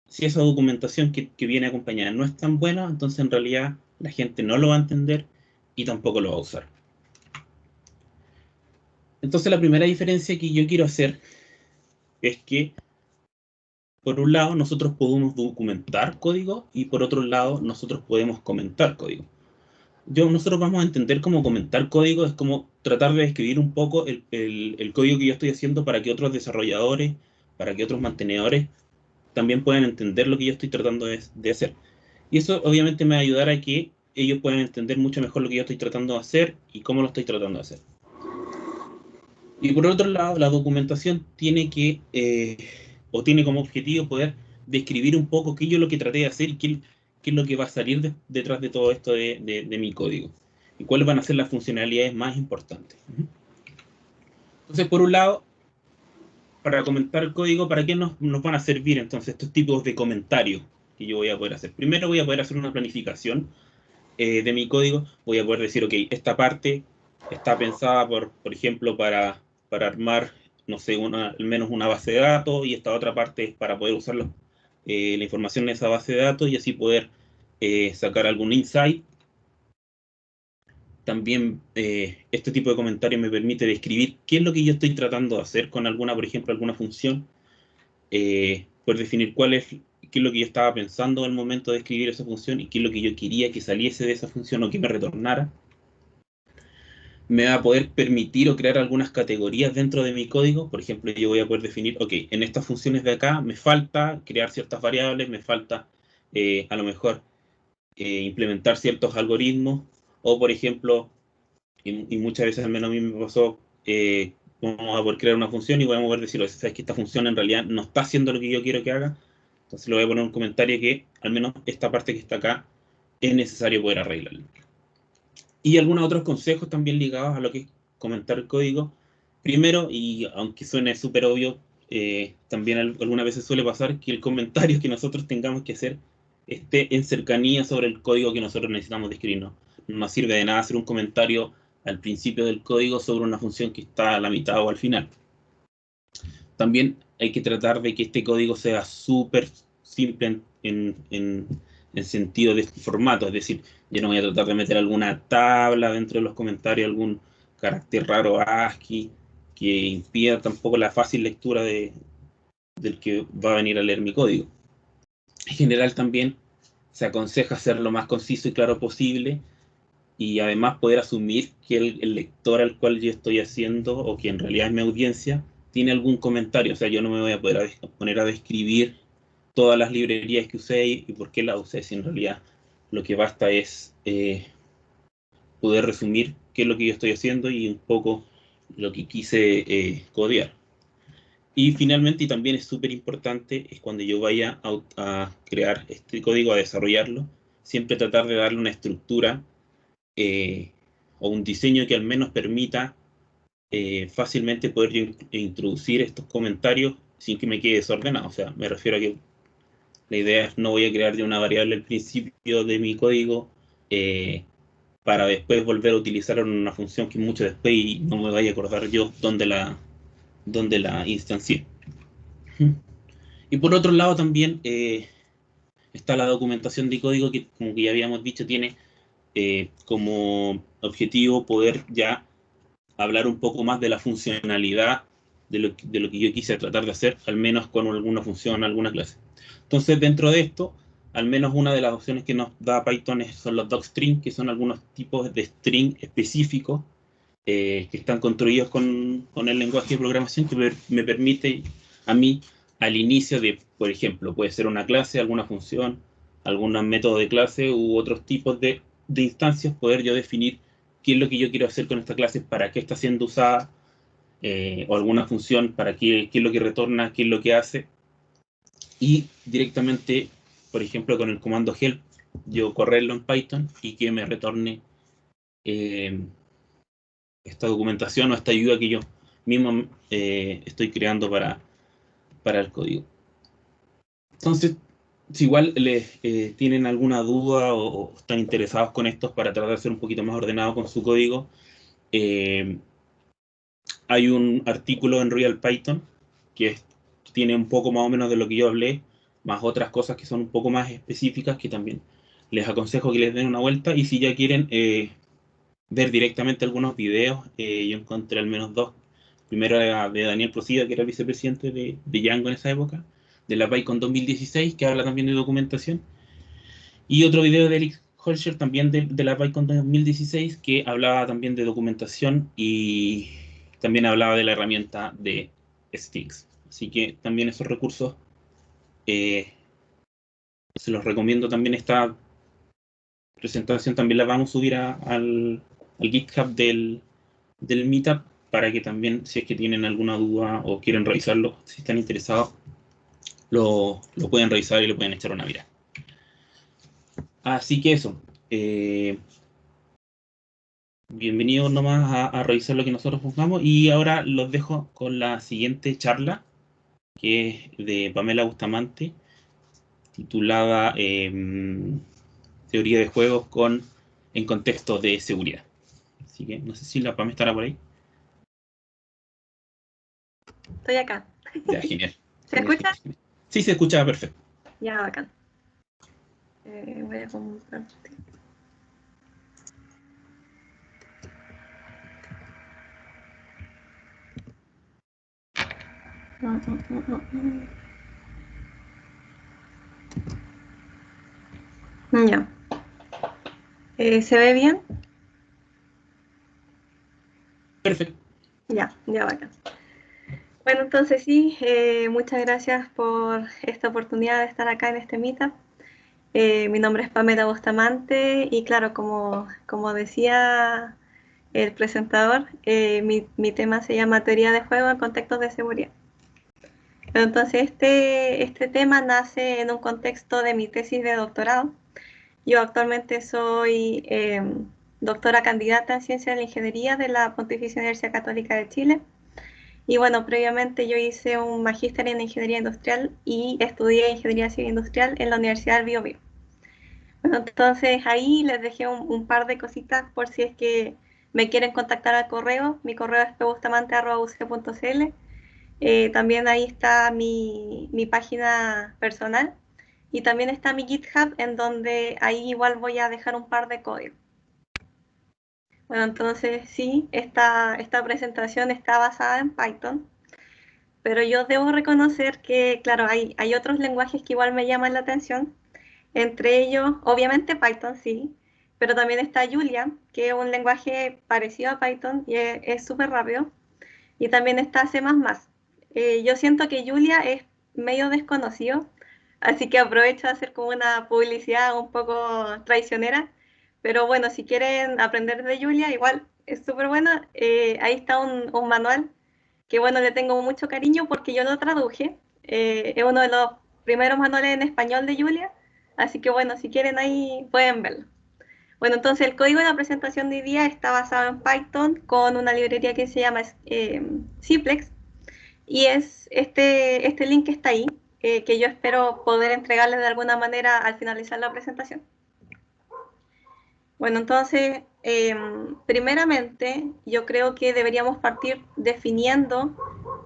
si esa documentación que viene acompañada no es tan buena, entonces en realidad la gente no lo va a entender y tampoco lo va a usar. Entonces la primera diferencia que yo quiero hacer es que por un lado nosotros podemos documentar código y por otro lado nosotros podemos comentar código. Nosotros vamos a entender como comentar código es como tratar de describir un poco el código que yo estoy haciendo para que otros desarrolladores, para que otros mantenedores también puedan entender lo que yo estoy tratando de hacer. Y eso obviamente me va a ayudar a que ellos puedan entender mucho mejor lo que yo estoy tratando de hacer y cómo lo estoy tratando de hacer. Y por otro lado, la documentación tiene que, o tiene como objetivo poder describir un poco qué yo lo que traté de hacer y qué es lo que va a salir detrás de todo esto de mi código. Y cuáles van a ser las funcionalidades más importantes. Entonces, por un lado, para comentar el código, ¿para qué nos van a servir entonces estos tipos de comentarios que yo voy a poder hacer? Primero voy a poder hacer una planificación de mi código. Voy a poder decir, ok, esta parte está pensada, por ejemplo, para armar, no sé, al menos una base de datos, y esta otra parte es para poder usar la información de esa base de datos y así poder sacar algún insight. También este tipo de comentarios me permite describir qué es lo que yo estoy tratando de hacer con alguna, por ejemplo, alguna función. Poder definir qué es lo que yo estaba pensando al momento de escribir esa función y qué es lo que yo quería que saliese de esa función o que me retornara. Me va a poder permitir o crear algunas categorías dentro de mi código. Por ejemplo, yo voy a poder definir, ok, en estas funciones de acá me falta crear ciertas variables, me falta a lo mejor implementar ciertos algoritmos, o por ejemplo, y muchas veces al menos a mí me pasó, vamos a poder crear una función y vamos a poder decir, sabes que esta función en realidad no está haciendo lo que yo quiero que haga, entonces le voy a poner un comentario que al menos esta parte que está acá es necesario poder arreglarla. Y algunos otros consejos también ligados a lo que es comentar el código. Primero, y aunque suene súper obvio, también algunas veces suele pasar que el comentario que nosotros tengamos que hacer esté en cercanía sobre el código que nosotros necesitamos describir. No nos sirve de nada hacer un comentario al principio del código sobre una función que está a la mitad o al final. También hay que tratar de que este código sea súper simple en sentido de formato, es decir, yo no voy a tratar de meter alguna tabla dentro de los comentarios, algún carácter raro ASCII que impida tampoco la fácil lectura del que va a venir a leer mi código. En general también se aconseja ser lo más conciso y claro posible, y además poder asumir que el lector al cual yo estoy haciendo, o que en realidad es mi audiencia, tiene algún comentario. O sea, yo no me voy a poner a describir todas las librerías que usé y por qué las usé, si en realidad lo que basta es poder resumir qué es lo que yo estoy haciendo y un poco lo que quise codear. Y finalmente, y también es súper importante, es cuando yo vaya a crear este código, a desarrollarlo, siempre tratar de darle una estructura o un diseño que al menos permita fácilmente poder introducir estos comentarios sin que me quede desordenado. O sea, me refiero a que la idea es no voy a crear de una variable al principio de mi código para después volver a utilizar una función que mucho después y no me vaya a acordar yo dónde la instancié. Y por otro lado también está la documentación de código que, como que ya habíamos dicho, tiene como objetivo poder ya hablar un poco más de la funcionalidad de lo que yo quise tratar de hacer, al menos con alguna función, alguna clase. Entonces, dentro de esto, al menos una de las opciones que nos da Python son los docstring, que son algunos tipos de string específicos que están construidos con el lenguaje de programación que me permite a mí, al inicio de, por ejemplo, puede ser una clase, alguna función, algún método de clase u otros tipos de instancias, poder yo definir qué es lo que yo quiero hacer con esta clase, para qué está siendo usada, o alguna función, para qué es lo que retorna, qué es lo que hace, y directamente, por ejemplo, con el comando help, yo correrlo en Python y que me retorne esta documentación o esta ayuda que yo mismo estoy creando para el código. Entonces, si igual tienen alguna duda o están interesados con esto para tratar de ser un poquito más ordenado con su código, hay un artículo en Real Python que tiene un poco más o menos de lo que yo hablé, más otras cosas que son un poco más específicas, que también les aconsejo que les den una vuelta. Y si ya quieren ver directamente algunos videos, yo encontré al menos dos. Primero era de Daniel Procida, que era el vicepresidente de Django en esa época, de la PyCon 2016, que habla también de documentación. Y otro video de Eric Holscher, también de la PyCon 2016, que hablaba también de documentación y también hablaba de la herramienta de Stings. Así que también esos recursos se los recomiendo. También esta presentación también la vamos a subir al GitHub del Meetup, para que también, si es que tienen alguna duda o quieren revisarlo, si están interesados, lo pueden revisar y lo pueden echar una mirada. Así que eso. Bienvenidos nomás a revisar lo que nosotros buscamos, y ahora los dejo con la siguiente charla, que es de Pamela Bustamante, titulada Teoría de juegos en contexto de seguridad. Así que no sé si la Pamela estará por ahí. Estoy acá. Ya, genial. ¿Se escucha? Sí, se escucha perfecto. Ya, bacán. Voy a compartir. Ya. ¿Se ve bien? Perfecto. Ya bacán. Bueno, entonces sí, muchas gracias por esta oportunidad de estar acá en este meetup. Mi nombre es Pamela Bustamante y claro, como decía el presentador, mi tema se llama Teoría de juego en contextos de seguridad. Entonces este tema nace en un contexto de mi tesis de doctorado. Yo actualmente soy doctora candidata en Ciencias de la Ingeniería de la Pontificia Universidad Católica de Chile. Y bueno, previamente yo hice un magíster en Ingeniería Industrial y estudié Ingeniería Civil Industrial en la Universidad del Biobío. Bueno, entonces ahí les dejé un par de cositas por si es que me quieren contactar al correo. Mi correo es pbustamante@uc.cl. También ahí está mi página personal y también está mi GitHub, en donde ahí igual voy a dejar un par de códigos. Bueno, entonces sí, esta presentación está basada en Python, pero yo debo reconocer que, claro, hay otros lenguajes que igual me llaman la atención, entre ellos, obviamente Python sí, pero también está Julia, que es un lenguaje parecido a Python y es súper rápido. Y también está C++. Yo siento que Julia es medio desconocido, así que aprovecho de hacer como una publicidad un poco traicionera. Pero bueno, si quieren aprender de Julia, igual es súper buena. Ahí está un manual que bueno, le tengo mucho cariño porque yo lo traduje. Es uno de los primeros manuales en español de Julia, así que bueno, si quieren ahí pueden verlo. Bueno, entonces el código de la presentación de hoy día está basado en Python con una librería que se llama Simplex, y es este link que está ahí, que yo espero poder entregarles de alguna manera al finalizar la presentación. Bueno, entonces, primeramente, yo creo que deberíamos partir definiendo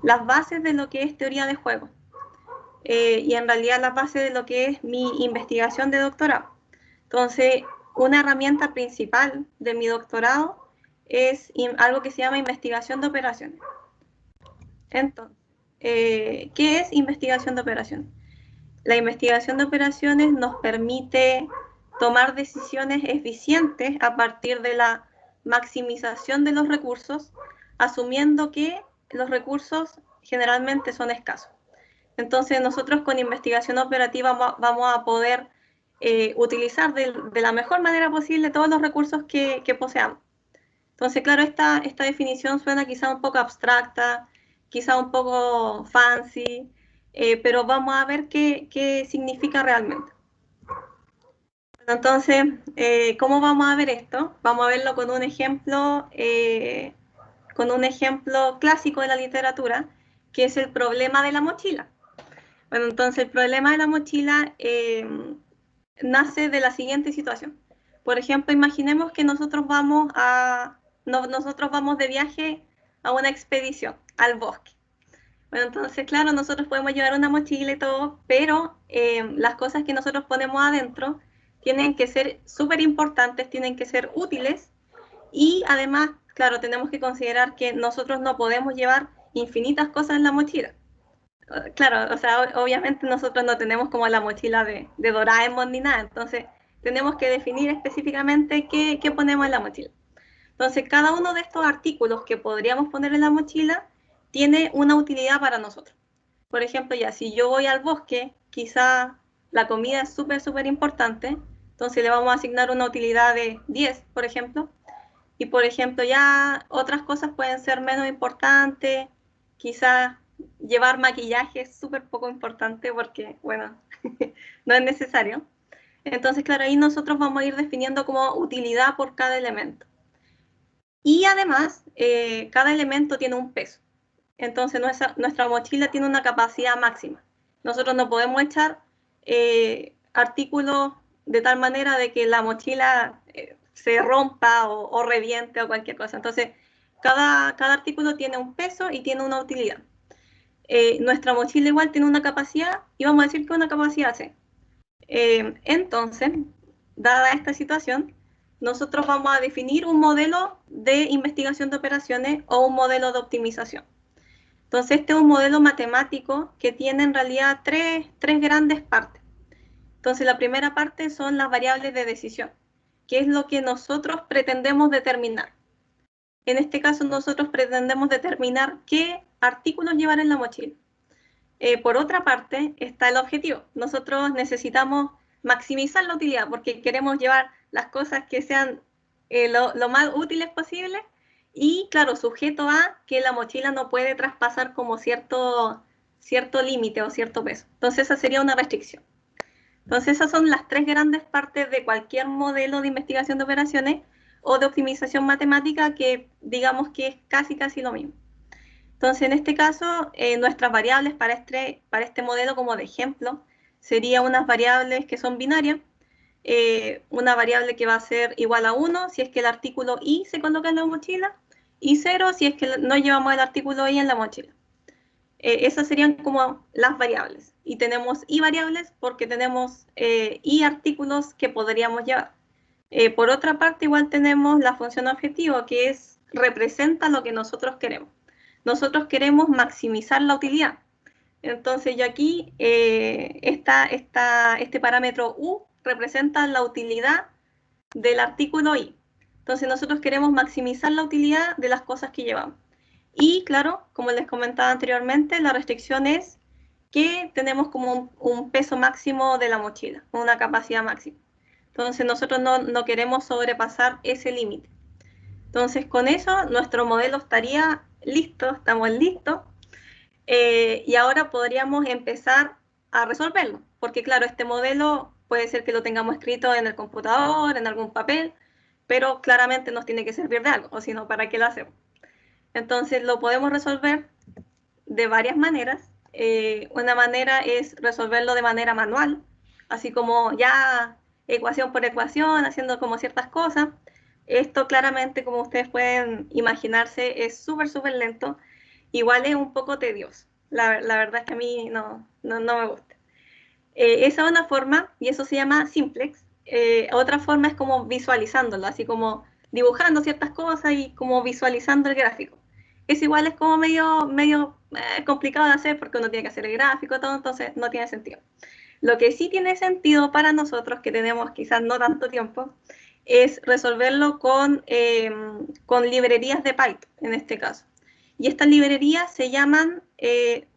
las bases de lo que es teoría de juegos, y en realidad las bases de lo que es mi investigación de doctorado. Entonces, una herramienta principal de mi doctorado es algo que se llama investigación de operaciones. Entonces, ¿qué es investigación de operaciones? La investigación de operaciones nos permite tomar decisiones eficientes a partir de la maximización de los recursos, asumiendo que los recursos generalmente son escasos. Entonces, nosotros con investigación operativa vamos a poder utilizar de la mejor manera posible todos los recursos que poseamos. Entonces, claro, esta definición suena quizá un poco abstracta, quizá un poco fancy, pero vamos a ver qué significa realmente. Entonces, ¿cómo vamos a ver esto? Vamos a verlo con un ejemplo clásico de la literatura, que es el problema de la mochila. Bueno, entonces el problema de la mochila nace de la siguiente situación. Por ejemplo, imaginemos que nosotros vamos de viaje a una expedición al bosque. Bueno, entonces, claro, nosotros podemos llevar una mochila y todo, pero las cosas que nosotros ponemos adentro tienen que ser súper importantes, tienen que ser útiles, y además, claro, tenemos que considerar que nosotros no podemos llevar infinitas cosas en la mochila. Claro, o sea, obviamente nosotros no tenemos como la mochila de Doraemon ni nada, entonces tenemos que definir específicamente qué ponemos en la mochila. Entonces, cada uno de estos artículos que podríamos poner en la mochila tiene una utilidad para nosotros. Por ejemplo, ya si yo voy al bosque, quizá la comida es súper importante, entonces le vamos a asignar una utilidad de 10, por ejemplo. Y por ejemplo, ya otras cosas pueden ser menos importantes, quizás llevar maquillaje es súper poco importante porque, bueno, no es necesario. Entonces, claro, ahí nosotros vamos a ir definiendo como utilidad por cada elemento. Y además, cada elemento tiene un peso. Entonces, nuestra mochila tiene una capacidad máxima. Nosotros no podemos echar artículos de tal manera de que la mochila se rompa o reviente o cualquier cosa. Entonces, cada artículo tiene un peso y tiene una utilidad. Nuestra mochila igual tiene una capacidad, y vamos a decir que una capacidad C. Entonces, dada esta situación, nosotros vamos a definir un modelo de investigación de operaciones o un modelo de optimización. Entonces, este es un modelo matemático que tiene en realidad tres grandes partes. Entonces, la primera parte son las variables de decisión, que es lo que nosotros pretendemos determinar. En este caso, nosotros pretendemos determinar qué artículos llevar en la mochila. Por otra parte, está el objetivo. Nosotros necesitamos maximizar la utilidad porque queremos llevar las cosas que sean lo más útiles posible, y claro, sujeto a que la mochila no puede traspasar como cierto límite o cierto peso. Entonces esa sería una restricción. Entonces esas son las tres grandes partes de cualquier modelo de investigación de operaciones o de optimización matemática, que digamos que es casi lo mismo. Entonces, en este caso, nuestras variables para este modelo, como de ejemplo, serían unas variables que son binarias. Una variable que va a ser igual a 1 si es que el artículo I se coloca en la mochila, y 0 si es que no llevamos el artículo I en la mochila. Esas serían como las variables. Y tenemos I variables porque tenemos I artículos que podríamos llevar. Por otra parte, igual tenemos la función objetivo, que representa lo que nosotros queremos. Nosotros queremos maximizar la utilidad. Entonces, yo aquí, este parámetro U representa la utilidad del artículo Y. Entonces nosotros queremos maximizar la utilidad de las cosas que llevamos. Y claro, como les comentaba anteriormente, la restricción es que tenemos como un peso máximo de la mochila, una capacidad máxima. Entonces nosotros no queremos sobrepasar ese límite. Entonces con eso nuestro modelo estaría listo, estamos listos, y ahora podríamos empezar a resolverlo, porque claro, este modelo puede ser que lo tengamos escrito en el computador, en algún papel, pero claramente nos tiene que servir de algo, o si no, ¿para qué lo hacemos? Entonces lo podemos resolver de varias maneras. Una manera es resolverlo de manera manual, así como ya ecuación por ecuación, haciendo como ciertas cosas. Esto claramente, como ustedes pueden imaginarse, es súper lento. Igual es un poco tedioso. La verdad es que a mí no me gusta. Esa es una forma, y eso se llama simplex. Otra forma es como visualizándolo, así como dibujando ciertas cosas y como visualizando el gráfico. Es igual, es como medio complicado de hacer porque uno tiene que hacer el gráfico, todo, entonces no tiene sentido. Lo que sí tiene sentido para nosotros, que tenemos quizás no tanto tiempo, es resolverlo con librerías de Python, en este caso. Y estas librerías se llaman,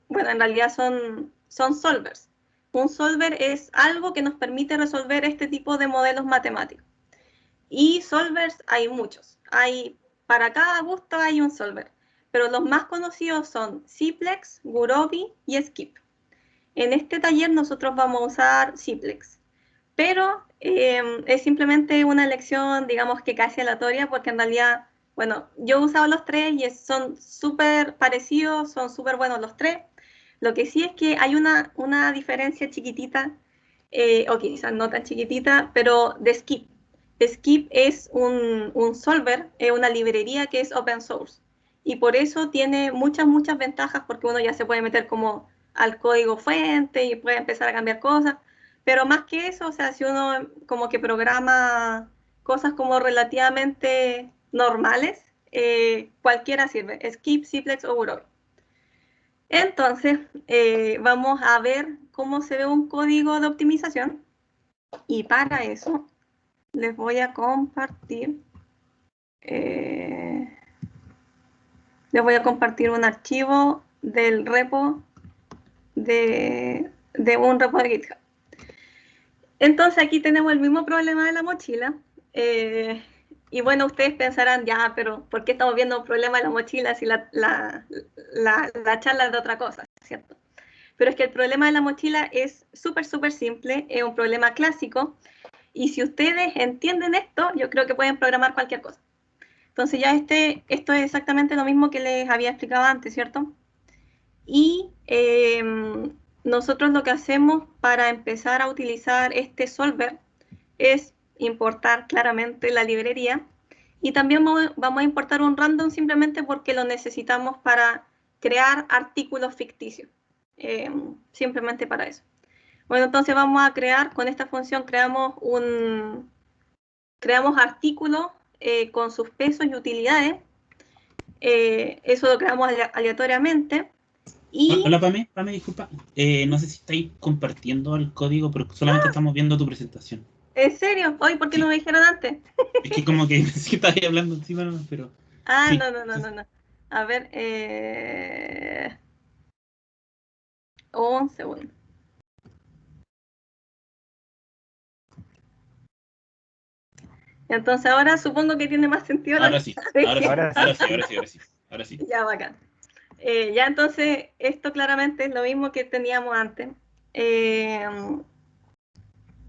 bueno, en realidad son solvers. Un solver es algo que nos permite resolver este tipo de modelos matemáticos. Y solvers hay muchos. Para cada gusto hay un solver. Pero los más conocidos son Simplex, Gurobi y Skip. En este taller nosotros vamos a usar Simplex. Pero es simplemente una elección, digamos que casi aleatoria, porque en realidad, bueno, yo he usado los tres y son súper parecidos, son súper buenos los tres. Lo que sí es que hay una diferencia chiquitita, o quizás no tan chiquitita, pero de Skip. Skip es un solver, una librería que es open source. Y por eso tiene muchas ventajas, porque uno ya se puede meter como al código fuente y puede empezar a cambiar cosas. Pero más que eso, o sea, si uno como que programa cosas como relativamente normales, cualquiera sirve, Skip, Simplex o Gurobi. Entonces, vamos a ver cómo se ve un código de optimización. Y para eso, les voy a compartir. Un archivo del repo de un repo de GitHub. Entonces aquí tenemos el mismo problema de la mochila. Y bueno, ustedes pensarán, ya, pero ¿por qué estamos viendo un problema de la mochila si la charla es de otra cosa, ¿cierto? Pero es que el problema de la mochila es súper simple, es un problema clásico, y si ustedes entienden esto, yo creo que pueden programar cualquier cosa. Entonces ya esto es exactamente lo mismo que les había explicado antes, ¿cierto? Y nosotros lo que hacemos para empezar a utilizar este solver es importar claramente la librería, y también vamos a importar un random simplemente porque lo necesitamos para crear artículos ficticios, simplemente para eso. Bueno, entonces vamos a crear, con esta función creamos artículos con sus pesos y utilidades. Eso lo creamos aleatoriamente. Y Hola, Pame, disculpa. No sé si estáis compartiendo el código, pero solamente estamos viendo tu presentación. ¿En serio? ¿Hoy por qué no me dijeron antes? Es que como que pensé que estabas hablando encima, no, pero... Ah, sí. no. A ver, un segundo. Entonces ahora supongo que tiene más sentido. Ahora sí. Ya, bacán. Ya entonces, esto claramente es lo mismo que teníamos antes.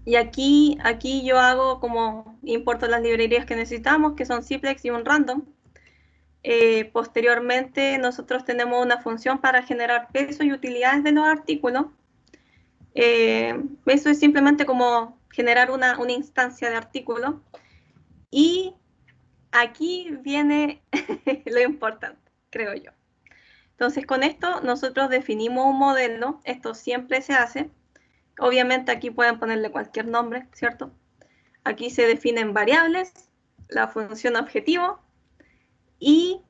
Y aquí yo hago como importo las librerías que necesitamos, que son Simplex y un random. Posteriormente, nosotros tenemos una función para generar peso y utilidades de los artículos. Eso es simplemente como generar una instancia de artículo. Y aquí viene lo importante, creo yo. Entonces, con esto nosotros definimos un modelo. Esto siempre se hace. Obviamente aquí pueden ponerle cualquier nombre, ¿cierto? Aquí se definen variables, la función objetivo, y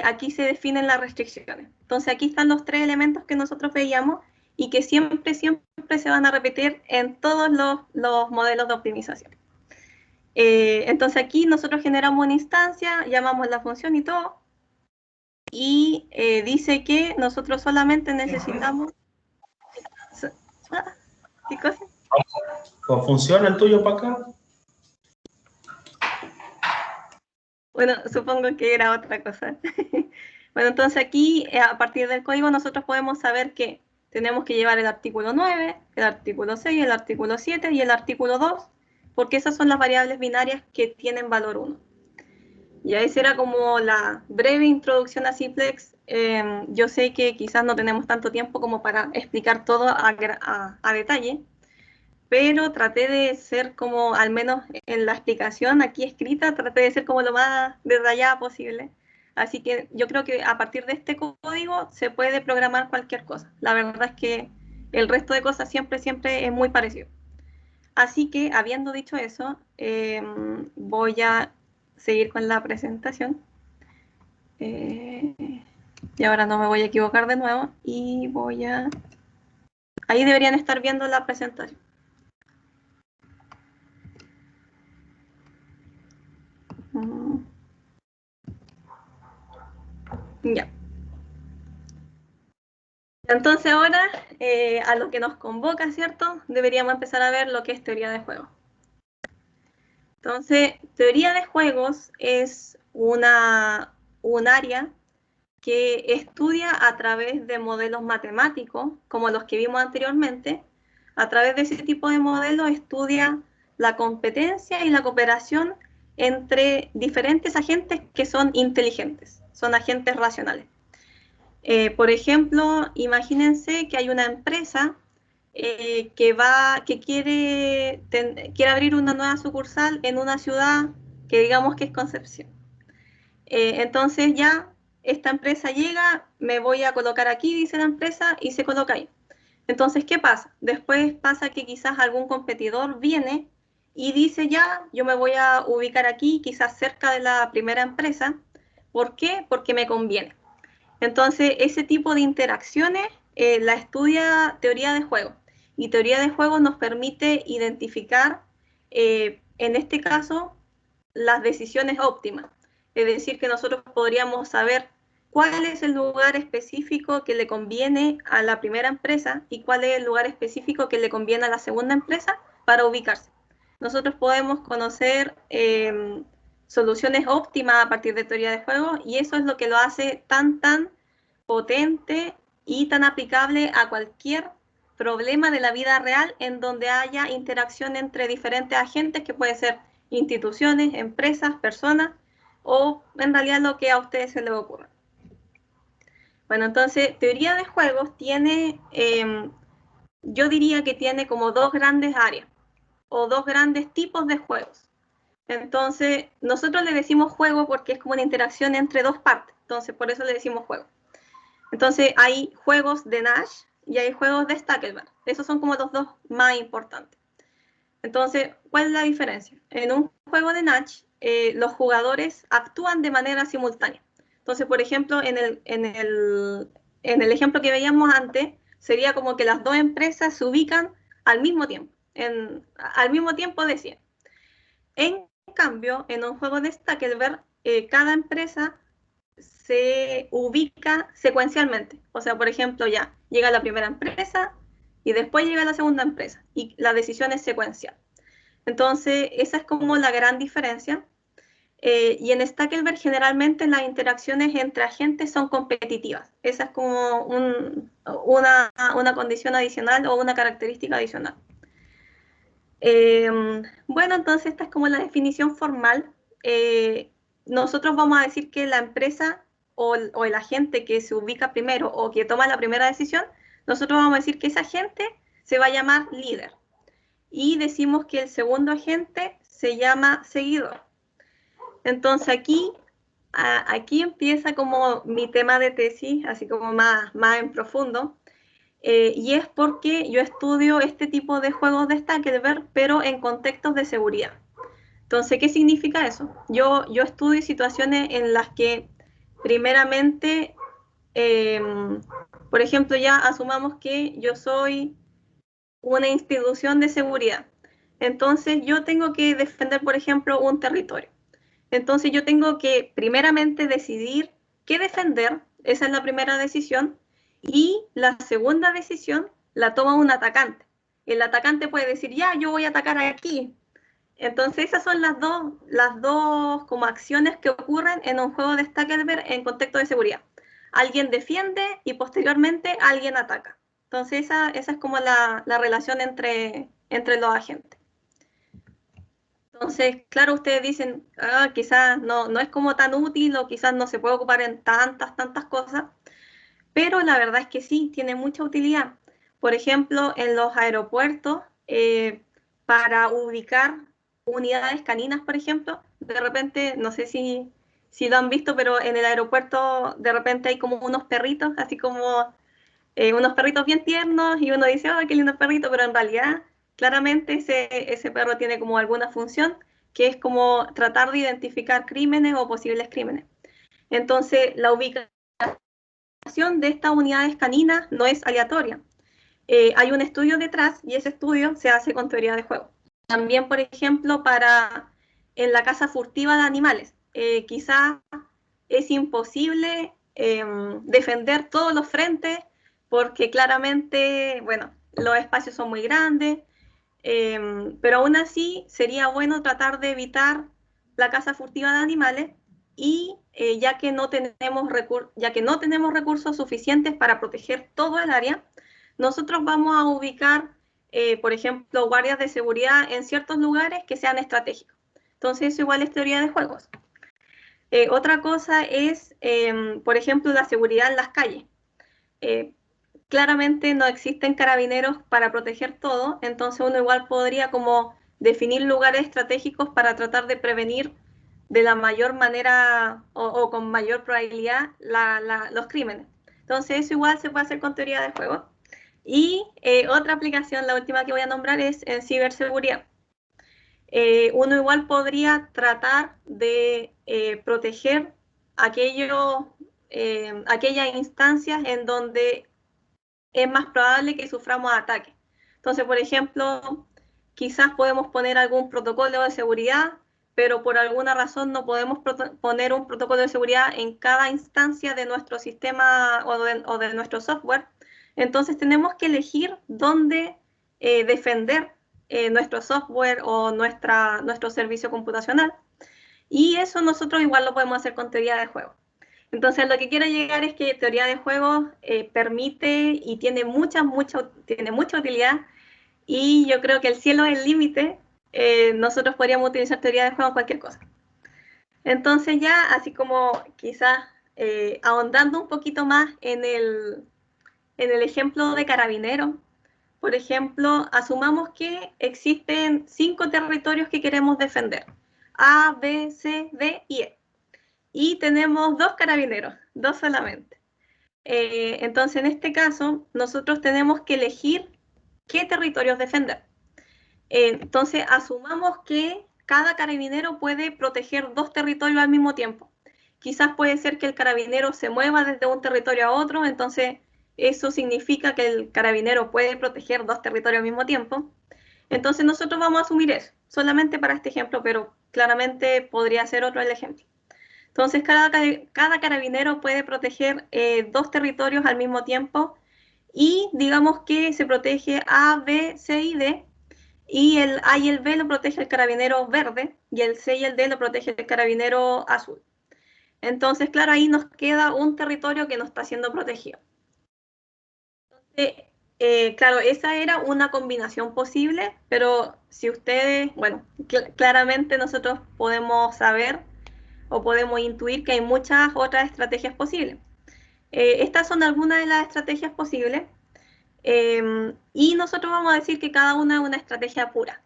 aquí se definen las restricciones. Entonces aquí están los tres elementos que nosotros veíamos y que siempre se van a repetir en todos los modelos de optimización. Entonces aquí nosotros generamos una instancia, llamamos la función y todo, y dice que nosotros solamente necesitamos... ¿Qué cosa? ¿Cómo funciona el tuyo para acá? Bueno, supongo que era otra cosa. Bueno, entonces aquí, a partir del código, nosotros podemos saber que tenemos que llevar el artículo 9, el artículo 6, el artículo 7 y el artículo 2, porque esas son las variables binarias que tienen valor 1. Y esa era como la breve introducción a Simplex. Yo sé que quizás no tenemos tanto tiempo como para explicar todo a detalle, pero traté de ser como, al menos en la explicación aquí escrita, traté de ser como lo más detallada posible. Así que yo creo que a partir de este código se puede programar cualquier cosa. La verdad es que el resto de cosas siempre es muy parecido. Así que, habiendo dicho eso, voy a seguir con la presentación. Y ahora no me voy a equivocar de nuevo y voy a... Ahí deberían estar viendo la presentación. Ya. Entonces ahora, a lo que nos convoca, ¿cierto? Deberíamos empezar a ver lo que es teoría de juegos. Entonces, teoría de juegos es un área que estudia a través de modelos matemáticos, como los que vimos anteriormente. A través de ese tipo de modelos estudia la competencia y la cooperación entre diferentes agentes que son inteligentes, son agentes racionales. Por ejemplo, imagínense que hay una empresa que quiere abrir una nueva sucursal en una ciudad que digamos que es Concepción. Entonces ya esta empresa llega, me voy a colocar aquí, dice la empresa, y se coloca ahí. Entonces, ¿qué pasa? Después pasa que quizás algún competidor viene y dice ya, yo me voy a ubicar aquí, quizás cerca de la primera empresa. ¿Por qué? Porque me conviene. Entonces, ese tipo de interacciones la estudia teoría de juegos. Y teoría de juegos nos permite identificar, en este caso, las decisiones óptimas. Es decir, que nosotros podríamos saber cuál es el lugar específico que le conviene a la primera empresa y cuál es el lugar específico que le conviene a la segunda empresa para ubicarse. Nosotros podemos conocer soluciones óptimas a partir de teoría de juegos y eso es lo que lo hace tan potente y tan aplicable a cualquier problema de la vida real en donde haya interacción entre diferentes agentes, que puede ser instituciones, empresas, personas o en realidad lo que a ustedes se les ocurra. Bueno, entonces teoría de juegos tiene, yo diría que tiene como dos grandes áreas o dos grandes tipos de juegos. Entonces, nosotros le decimos juego porque es como una interacción entre dos partes, entonces por eso le decimos juego. Entonces, hay juegos de Nash y hay juegos de Stackelberg. Esos son como los dos más importantes. Entonces, ¿cuál es la diferencia? En un juego de Nash, los jugadores actúan de manera simultánea. Entonces, por ejemplo, en el ejemplo que veíamos antes, sería como que las dos empresas se ubican al mismo tiempo, al mismo tiempo de 100. En cambio, en un juego de Stackelberg, cada empresa se ubica secuencialmente. O sea, por ejemplo, ya llega la primera empresa y después llega la segunda empresa y la decisión es secuencial. Entonces, esa es como la gran diferencia. Y en Stackelberg generalmente las interacciones entre agentes son competitivas. Esa es como una condición adicional o una característica adicional. Bueno, entonces esta es como la definición formal. Nosotros vamos a decir que la empresa o el agente que se ubica primero o que toma la primera decisión, nosotros vamos a decir que ese agente se va a llamar líder. Y decimos que el segundo agente se llama seguidor. Entonces aquí empieza como mi tema de tesis, así como más en profundo. Y es porque yo estudio este tipo de juegos de Stackelberg, pero en contextos de seguridad. Entonces, ¿qué significa eso? Yo estudio situaciones en las que, primeramente, por ejemplo, ya asumamos que yo soy una institución de seguridad. entonces yo tengo que defender, por ejemplo, un territorio. Entonces yo tengo que primeramente decidir qué defender, esa es la primera decisión, y la segunda decisión la toma un atacante. El atacante puede decir, ya, yo voy a atacar aquí. Entonces esas son las dos como acciones que ocurren en un juego de Stackelberg en contexto de seguridad. Alguien defiende y posteriormente alguien ataca. Entonces esa es como la relación entre los agentes. Entonces, claro, ustedes dicen, quizás no es como tan útil o quizás no se puede ocupar en tantas cosas, pero la verdad es que sí, tiene mucha utilidad. Por ejemplo, en los aeropuertos, para ubicar unidades caninas, por ejemplo, de repente, no sé si lo han visto, pero en el aeropuerto de repente hay como unos perritos, así como unos perritos bien tiernos, y uno dice, oh, qué lindo perrito, pero en realidad, claramente ese perro tiene como alguna función, que es como tratar de identificar crímenes o posibles crímenes. Entonces, la ubicación de estas unidades caninas no es aleatoria. Hay un estudio detrás y ese estudio se hace con teoría de juego. También, por ejemplo, en la caza furtiva de animales, quizás es imposible defender todos los frentes porque claramente, bueno, los espacios son muy grandes, pero aún así sería bueno tratar de evitar la caza furtiva de animales y ya que no tenemos recursos suficientes para proteger todo el área, nosotros vamos a ubicar, por ejemplo, guardias de seguridad en ciertos lugares que sean estratégicos. Entonces eso igual es teoría de juegos. Otra cosa es, por ejemplo, la seguridad en las calles. Claramente no existen carabineros para proteger todo, entonces uno igual podría como definir lugares estratégicos para tratar de prevenir de la mayor manera o con mayor probabilidad los crímenes. Entonces eso igual se puede hacer con teoría de juego. Y otra aplicación, la última que voy a nombrar, es en ciberseguridad. Uno igual podría tratar de proteger aquellas instancias en donde es más probable que suframos ataques. Entonces, por ejemplo, quizás podemos poner algún protocolo de seguridad, pero por alguna razón no podemos poner un protocolo de seguridad en cada instancia de nuestro sistema o de nuestro software. Entonces tenemos que elegir dónde defender nuestro software o nuestro servicio computacional. Y eso nosotros igual lo podemos hacer con teoría de juego. Entonces, lo que quiero llegar es que teoría de juegos permite y tiene mucha utilidad, y yo creo que el cielo es el límite. Nosotros podríamos utilizar teoría de juegos en cualquier cosa. Entonces ya, así como quizás ahondando un poquito más en el ejemplo de Carabineros, por ejemplo, asumamos que existen 5 territorios que queremos defender: A, B, C, D y E. Y tenemos 2 carabineros, 2 solamente. Entonces, en este caso, nosotros tenemos que elegir qué territorios defender. Entonces, asumamos que cada carabinero puede proteger 2 territorios al mismo tiempo. Quizás puede ser que el carabinero se mueva desde un territorio a otro, entonces eso significa que el carabinero puede proteger 2 territorios al mismo tiempo. Entonces, nosotros vamos a asumir eso, solamente para este ejemplo, pero claramente podría ser otro el ejemplo. Entonces, cada carabinero puede proteger 2 territorios al mismo tiempo, y digamos que se protege A, B, C y D, y el A y el B lo protege el carabinero verde, y el C y el D lo protege el carabinero azul. Entonces, claro, ahí nos queda un territorio que no está siendo protegido. Entonces, claro, esa era una combinación posible, pero si ustedes, bueno, claramente nosotros podemos saber o podemos intuir que hay muchas otras estrategias posibles. Estas son algunas de las estrategias posibles, y nosotros vamos a decir que cada una es una estrategia pura,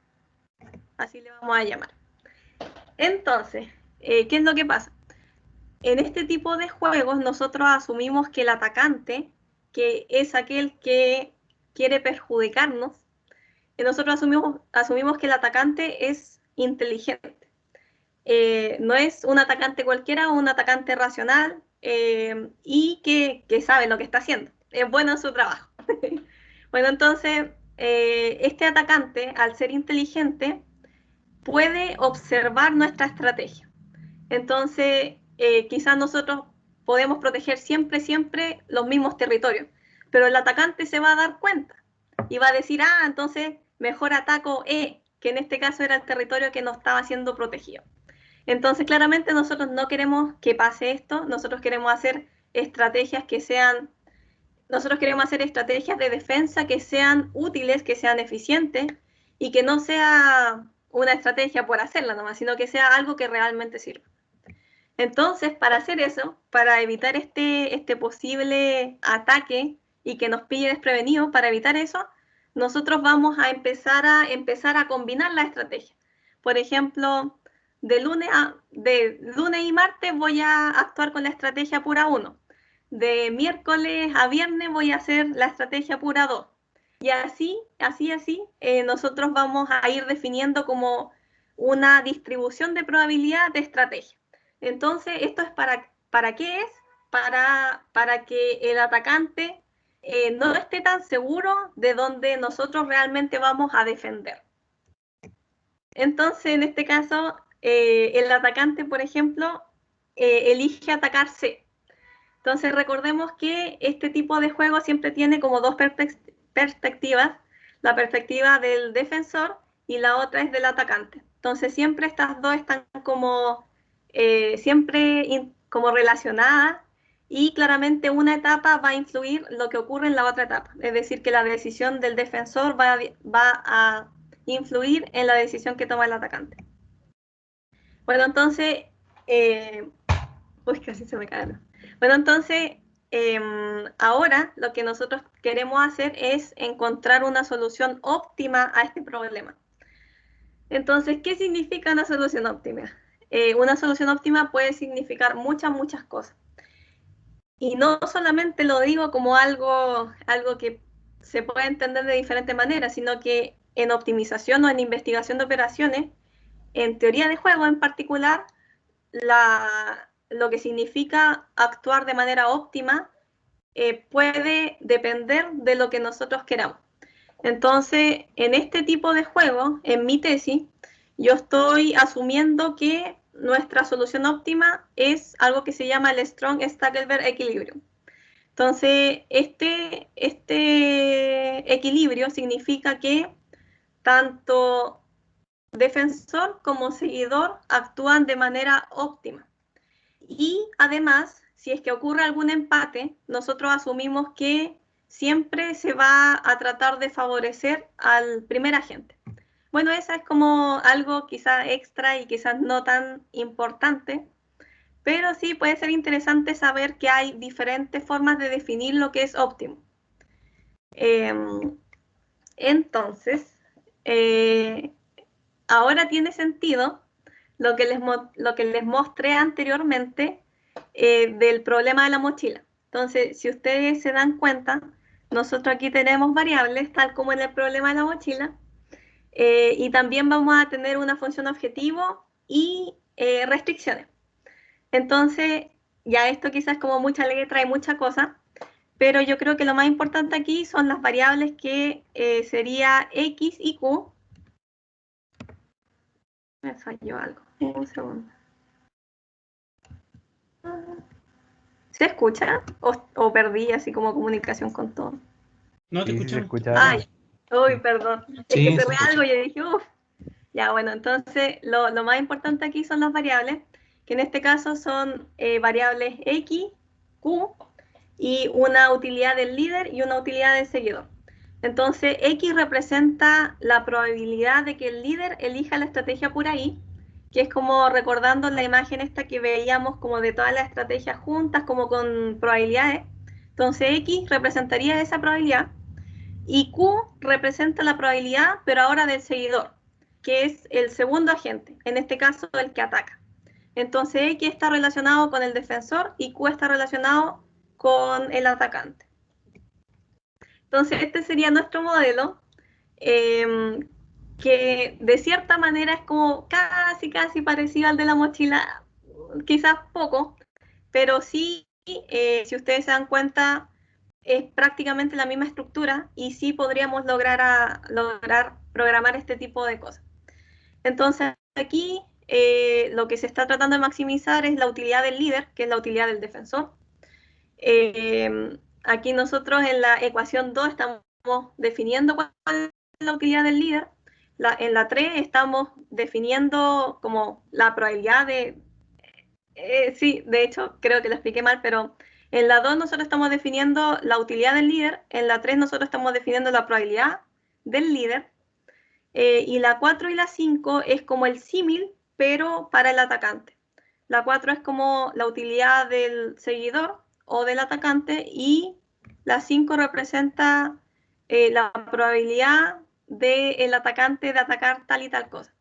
así le vamos a llamar. Entonces, ¿qué es lo que pasa? En este tipo de juegos nosotros asumimos que el atacante, que es aquel que quiere perjudicarnos, nosotros asumimos que el atacante es inteligente. No es un atacante cualquiera, un atacante racional, y que sabe lo que está haciendo. Es bueno en su trabajo. Bueno, entonces, este atacante, al ser inteligente, puede observar nuestra estrategia. Entonces, quizás nosotros podemos proteger siempre los mismos territorios, pero el atacante se va a dar cuenta y va a decir, entonces mejor ataco E, que en este caso era el territorio que no estaba siendo protegido. Entonces, claramente nosotros no queremos que pase esto, nosotros queremos hacer estrategias de defensa que sean útiles, que sean eficientes y que no sea una estrategia por hacerla nomás, sino que sea algo que realmente sirva. Entonces, para hacer eso, para evitar este posible ataque y que nos pille desprevenidos, para evitar eso, nosotros vamos a empezar a combinar la estrategia. Por ejemplo, de lunes y martes voy a actuar con la estrategia pura 1. De miércoles a viernes voy a hacer la estrategia pura 2. Y así, nosotros vamos a ir definiendo como una distribución de probabilidad de estrategia. Entonces, ¿esto es para qué es? Para que el atacante no esté tan seguro de dónde nosotros realmente vamos a defender. Entonces, en este caso, el atacante, por ejemplo, elige atacar C. Entonces, recordemos que este tipo de juego siempre tiene como dos perspectivas, la perspectiva del defensor y la otra es del atacante. Entonces, siempre estas dos están como como relacionadas y claramente una etapa va a influir lo que ocurre en la otra etapa. Es decir, que la decisión del defensor va a influir en la decisión que toma el atacante. Bueno, entonces, casi se me cae. Bueno, entonces, ahora lo que nosotros queremos hacer es encontrar una solución óptima a este problema. Entonces, ¿qué significa una solución óptima? Una solución óptima puede significar muchas cosas. Y no solamente lo digo como algo que se puede entender de diferentes maneras, sino que en optimización o en investigación de operaciones, en teoría de juego en particular, lo que significa actuar de manera óptima puede depender de lo que nosotros queramos. Entonces, en este tipo de juego, en mi tesis, yo estoy asumiendo que nuestra solución óptima es algo que se llama el Strong-Stackelberg Equilibrium. Entonces, este equilibrio significa que tanto defensor como seguidor actúan de manera óptima. Y además, si es que ocurre algún empate, nosotros asumimos que siempre se va a tratar de favorecer al primer agente. Bueno, esa es como algo quizás extra y quizás no tan importante, pero sí puede ser interesante saber que hay diferentes formas de definir lo que es óptimo. Entonces, ahora tiene sentido lo que les mostré anteriormente del problema de la mochila. Entonces, si ustedes se dan cuenta, nosotros aquí tenemos variables, tal como en el problema de la mochila, y también vamos a tener una función objetivo y restricciones. Entonces, ya esto quizás es como mucha letra y mucha cosa, pero yo creo que lo más importante aquí son las variables que sería X y Q. Me falló algo. Un segundo. ¿Se escucha? ¿O perdí así como comunicación con todo? No, te Sí, sí se escuchamos. escucha. Ay, uy, perdón. Es Sí, que se cerré escucha. algo y yo dije, uff. Ya, bueno, entonces lo más importante aquí son las variables, que en este caso son variables X, Q, y una utilidad del líder y una utilidad del seguidor. Entonces, X representa la probabilidad de que el líder elija la estrategia pura I, que es como recordando la imagen esta que veíamos como de todas las estrategias juntas, como con probabilidades. Entonces, X representaría esa probabilidad y Q representa la probabilidad, pero ahora del seguidor, que es el segundo agente, en este caso el que ataca. Entonces, X está relacionado con el defensor y Q está relacionado con el atacante. Entonces, este sería nuestro modelo, que de cierta manera es como casi parecido al de la mochila, quizás poco, pero sí, si ustedes se dan cuenta, es prácticamente la misma estructura y sí podríamos lograr programar este tipo de cosas. Entonces aquí lo que se está tratando de maximizar es la utilidad del líder, que es la utilidad del defensor. Aquí nosotros en la ecuación 2 estamos definiendo cuál es la utilidad del líder. En la 3 estamos definiendo como la probabilidad de... sí, de hecho, creo que lo expliqué mal, pero en la 2 nosotros estamos definiendo la utilidad del líder, en la 3 nosotros estamos definiendo la probabilidad del líder, y la 4 y la 5 es como el símil, pero para el atacante. La 4 es como la utilidad del seguidor o del atacante, y la 5 representa la probabilidad del atacante de atacar tal y tal cosa.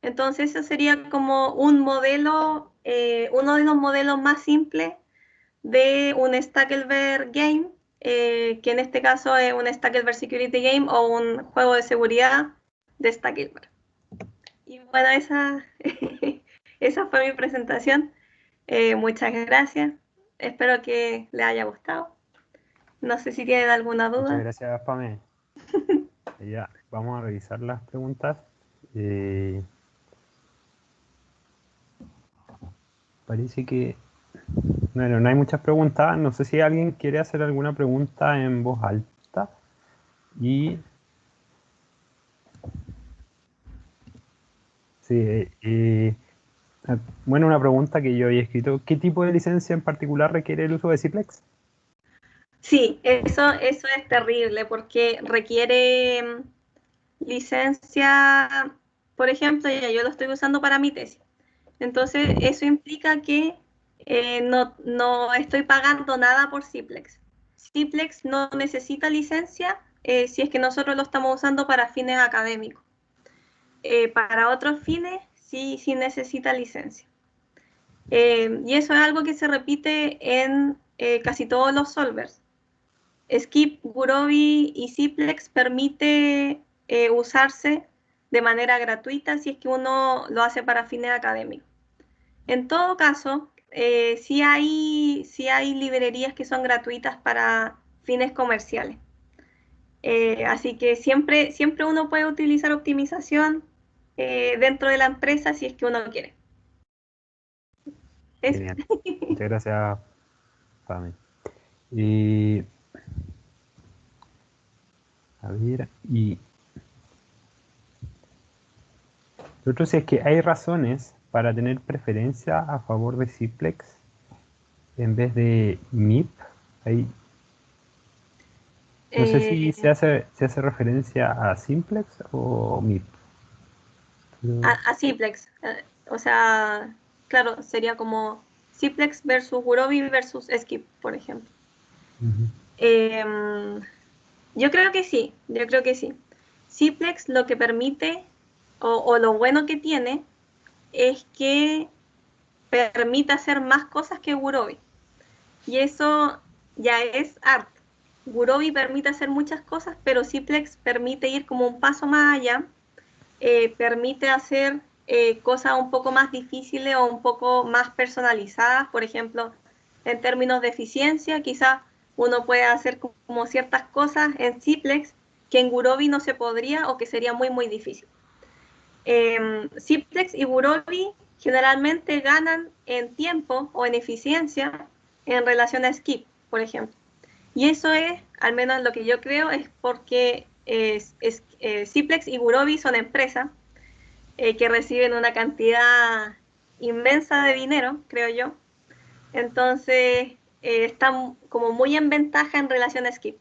Entonces, ese sería como un modelo, uno de los modelos más simples de un Stackelberg Game, que en este caso es un Stackelberg Security Game o un juego de seguridad de Stackelberg. Y bueno, esa fue mi presentación. Muchas gracias. Espero que les haya gustado. No sé si tienen alguna Muchas duda. gracias, Pame. Ya, vamos a revisar las preguntas. Parece que... Bueno, no hay muchas preguntas. No sé si alguien quiere hacer alguna pregunta en voz alta. Y... Sí, bueno, una pregunta que yo había escrito. ¿Qué tipo de licencia en particular requiere el uso de Ciplex? Sí, eso es terrible porque requiere licencia. Por ejemplo, yo lo estoy usando para mi tesis. Entonces, eso implica que no estoy pagando nada por Ciplex. Ciplex no necesita licencia si es que nosotros lo estamos usando para fines académicos. Para otros fines, sí necesita licencia. Y eso es algo que se repite en casi todos los solvers. Skip, Gurobi y Ciplex permite usarse de manera gratuita si es que uno lo hace para fines académicos. En todo caso, sí hay librerías que son gratuitas para fines comerciales. Así que siempre uno puede utilizar optimización dentro de la empresa si es que uno quiere. Eso. Genial. Muchas gracias, Pame. Y... A ver, y... Lo otro, si es que hay razones para tener preferencia a favor de Ciplex en vez de MIP. Ahí, no sé si se hace referencia a Simplex o MIP. A Ciplex. O sea, claro, sería como Ciplex versus Gurobi versus Skip, por ejemplo. Yo creo que sí. Ciplex lo que permite, o lo bueno que tiene, es que permite hacer más cosas que Gurobi. Y eso ya es arte. Gurobi permite hacer muchas cosas, pero Ciplex permite ir como un paso más allá, permite hacer cosas un poco más difíciles o un poco más personalizadas. Por ejemplo, en términos de eficiencia, quizás uno puede hacer como ciertas cosas en Ciplex que en Gurobi no se podría o que sería muy difícil. Ciplex y Gurobi generalmente ganan en tiempo o en eficiencia en relación a Skip, por ejemplo. Y eso es, al menos lo que yo creo, es porque Ciplex y Gurobi son empresas que reciben una cantidad inmensa de dinero, creo yo. Entonces, están como muy en ventaja en relación a Skip.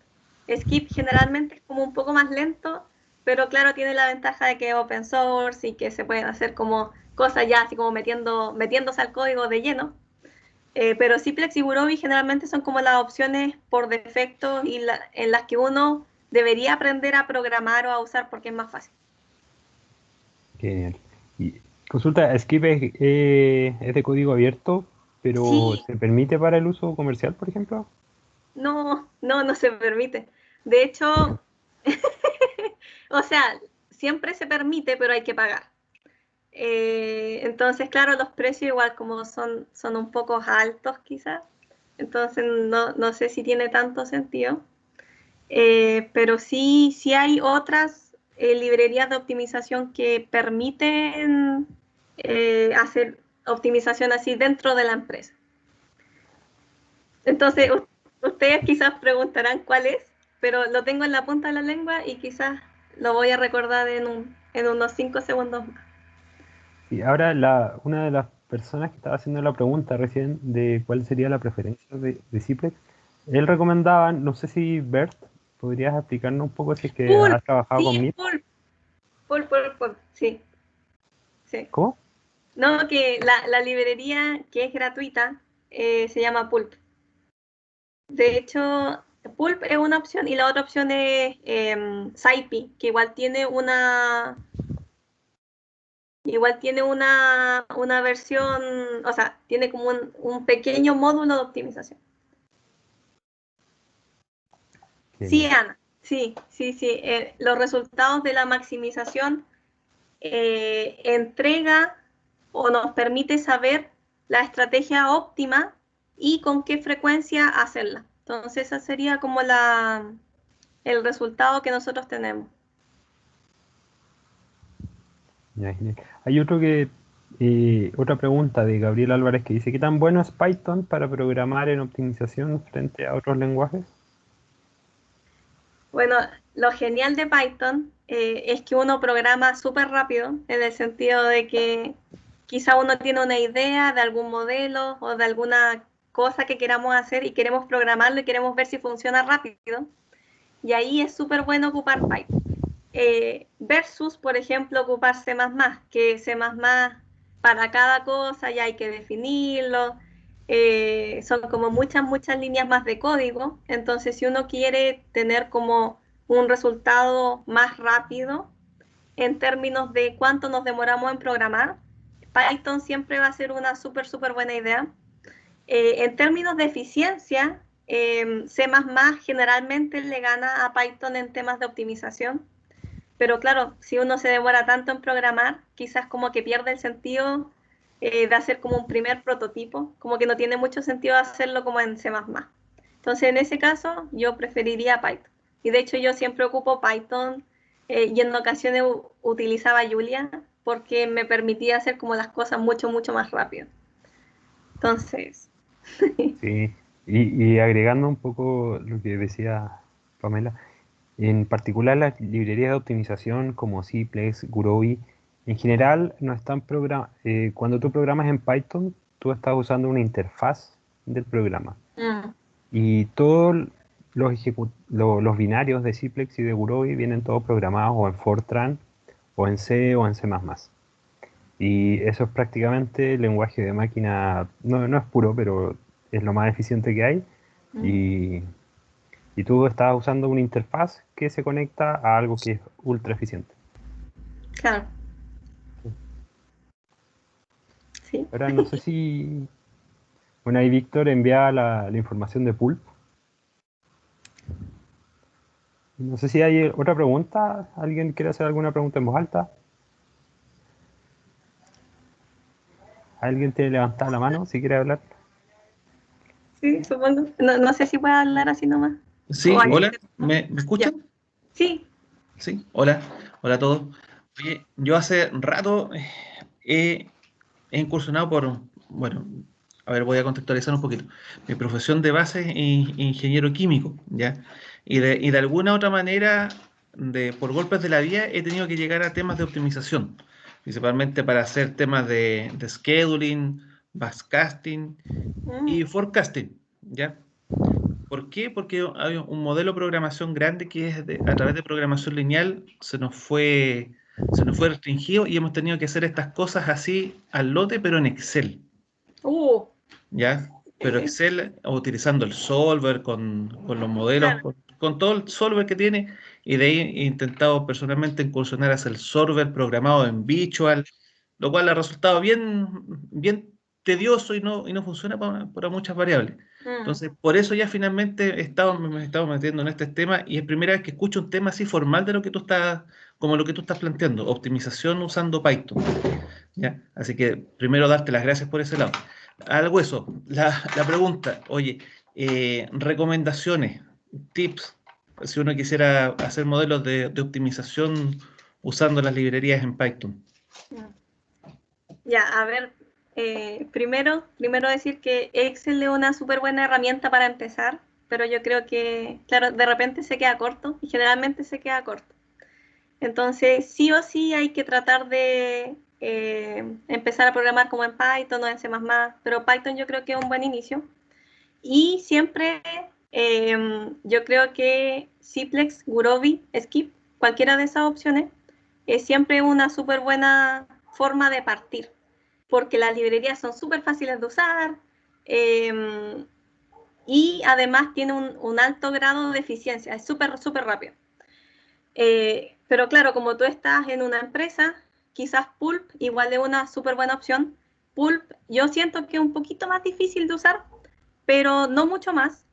Skip generalmente es como un poco más lento, pero claro, tiene la ventaja de que es open source y que se pueden hacer como cosas ya así como metiéndose al código de lleno. Pero Ciplex y Gurobi generalmente son como las opciones por defecto y en las que uno debería aprender a programar o a usar porque es más fácil. Genial. Y consulta, Skip es de código abierto, pero Sí. ¿se permite para el uso comercial, por ejemplo? No se permite. De hecho, o sea, siempre se permite, pero hay que pagar. Entonces, claro, los precios igual como son un poco altos quizás, entonces no sé si tiene tanto sentido. Pero sí hay otras librerías de optimización que permiten hacer optimización así dentro de la empresa. Entonces, ustedes quizás preguntarán cuál es, pero lo tengo en la punta de la lengua y quizás lo voy a recordar en unos 5 segundos más. Y ahora una de las personas que estaba haciendo la pregunta recién de cuál sería la preferencia de Ciplex, él recomendaba, no sé si Bert, ¿podrías explicarnos un poco si es que Pulp, has trabajado con sí, MIT? Pulp, sí. ¿Cómo? No, que la librería que es gratuita se llama Pulp. De hecho, Pulp es una opción y la otra opción es SciPy, que igual tiene una versión, o sea, tiene como un pequeño módulo de optimización. Sí, Ana, sí. Los resultados de la maximización entrega o nos permite saber la estrategia óptima y con qué frecuencia hacerla. Entonces, esa sería como el resultado que nosotros tenemos. Hay otra pregunta de Gabriel Álvarez que dice, ¿qué tan bueno es Python para programar en optimización frente a otros lenguajes? Bueno, lo genial de Python es que uno programa súper rápido, en el sentido de que quizá uno tiene una idea de algún modelo o de alguna cosa que queramos hacer y queremos programarlo y queremos ver si funciona rápido. Y ahí es súper bueno ocupar Python. Versus, por ejemplo, ocupar C++, que C++ para cada cosa ya hay que definirlo, son como muchas líneas más de código. Entonces, si uno quiere tener como un resultado más rápido en términos de cuánto nos demoramos en programar, Python siempre va a ser una súper buena idea. En términos de eficiencia, C++ generalmente le gana a Python en temas de optimización. Pero claro, si uno se demora tanto en programar, quizás como que pierde el sentido de hacer como un primer prototipo, como que no tiene mucho sentido hacerlo como en C++. Entonces, en ese caso, yo preferiría Python. Y de hecho, yo siempre ocupo Python y en ocasiones utilizaba Julia porque me permitía hacer como las cosas mucho más rápido. Entonces... Sí, y agregando un poco lo que decía Pamela, en particular las librerías de optimización como Ciplex, Gurobi, en general no están cuando tú programas en Python, tú estás usando una interfaz del programa. Y todos los binarios de Ciplex y de Gurobi vienen todos programados o en Fortran, o en C o en C++. Y eso es prácticamente el lenguaje de máquina, no es puro, pero es lo más eficiente que hay. Y tú estás usando una interfaz que se conecta a algo que es ultra eficiente. Claro. Sí. Ahora no sé si... Bueno, ahí Víctor envía la información de Pulp. No sé si hay otra pregunta. ¿Alguien quiere hacer alguna pregunta en voz alta? ¿Alguien tiene levantada la mano si quiere hablar? Sí, supongo. No sé si puedo hablar así nomás. Sí, hola, ¿me escuchan? Sí. Sí, hola a todos. Oye, yo hace rato he incursionado bueno, a ver, voy a contextualizar un poquito. Mi profesión de base es ingeniero químico, ¿ya? Y de alguna otra manera, por golpes de la vida, he tenido que llegar a temas de optimización, principalmente para hacer temas de scheduling, backcasting y forecasting, ¿ya? ¿Por qué? Porque hay un modelo de programación grande que es a través de programación lineal se nos fue restringido y hemos tenido que hacer estas cosas así al lote, pero en Excel. ¿Ya? Pero Excel utilizando el solver con los modelos, con todo el solver que tiene, y de ahí he intentado personalmente incursionar hacia el solver programado en Visual, lo cual ha resultado bien tedioso y no funciona para muchas variables. Entonces, por eso ya finalmente me he estado metiendo en este tema y es primera vez que escucho un tema así formal de como lo que tú estás planteando, optimización usando Python. ¿Ya? Así que primero darte las gracias por ese lado. al hueso. La pregunta, oye, recomendaciones, tips, si uno quisiera hacer modelos de optimización usando las librerías en Python. Ya, a ver, primero decir que Excel es una súper buena herramienta para empezar, pero yo creo que, claro, de repente se queda corto y generalmente se queda corto. Entonces, sí o sí hay que tratar de empezar a programar como en Python o en C++, pero Python yo creo que es un buen inicio. Y siempre yo creo que Cplex, Gurobi, Skip, cualquiera de esas opciones, es siempre una súper buena forma de partir, porque las librerías son súper fáciles de usar y además tiene un alto grado de eficiencia, es súper rápido. Pero claro, como tú estás en una empresa, quizás Pulp igual es una súper buena opción. Pulp yo siento que es un poquito más difícil de usar, pero no mucho más.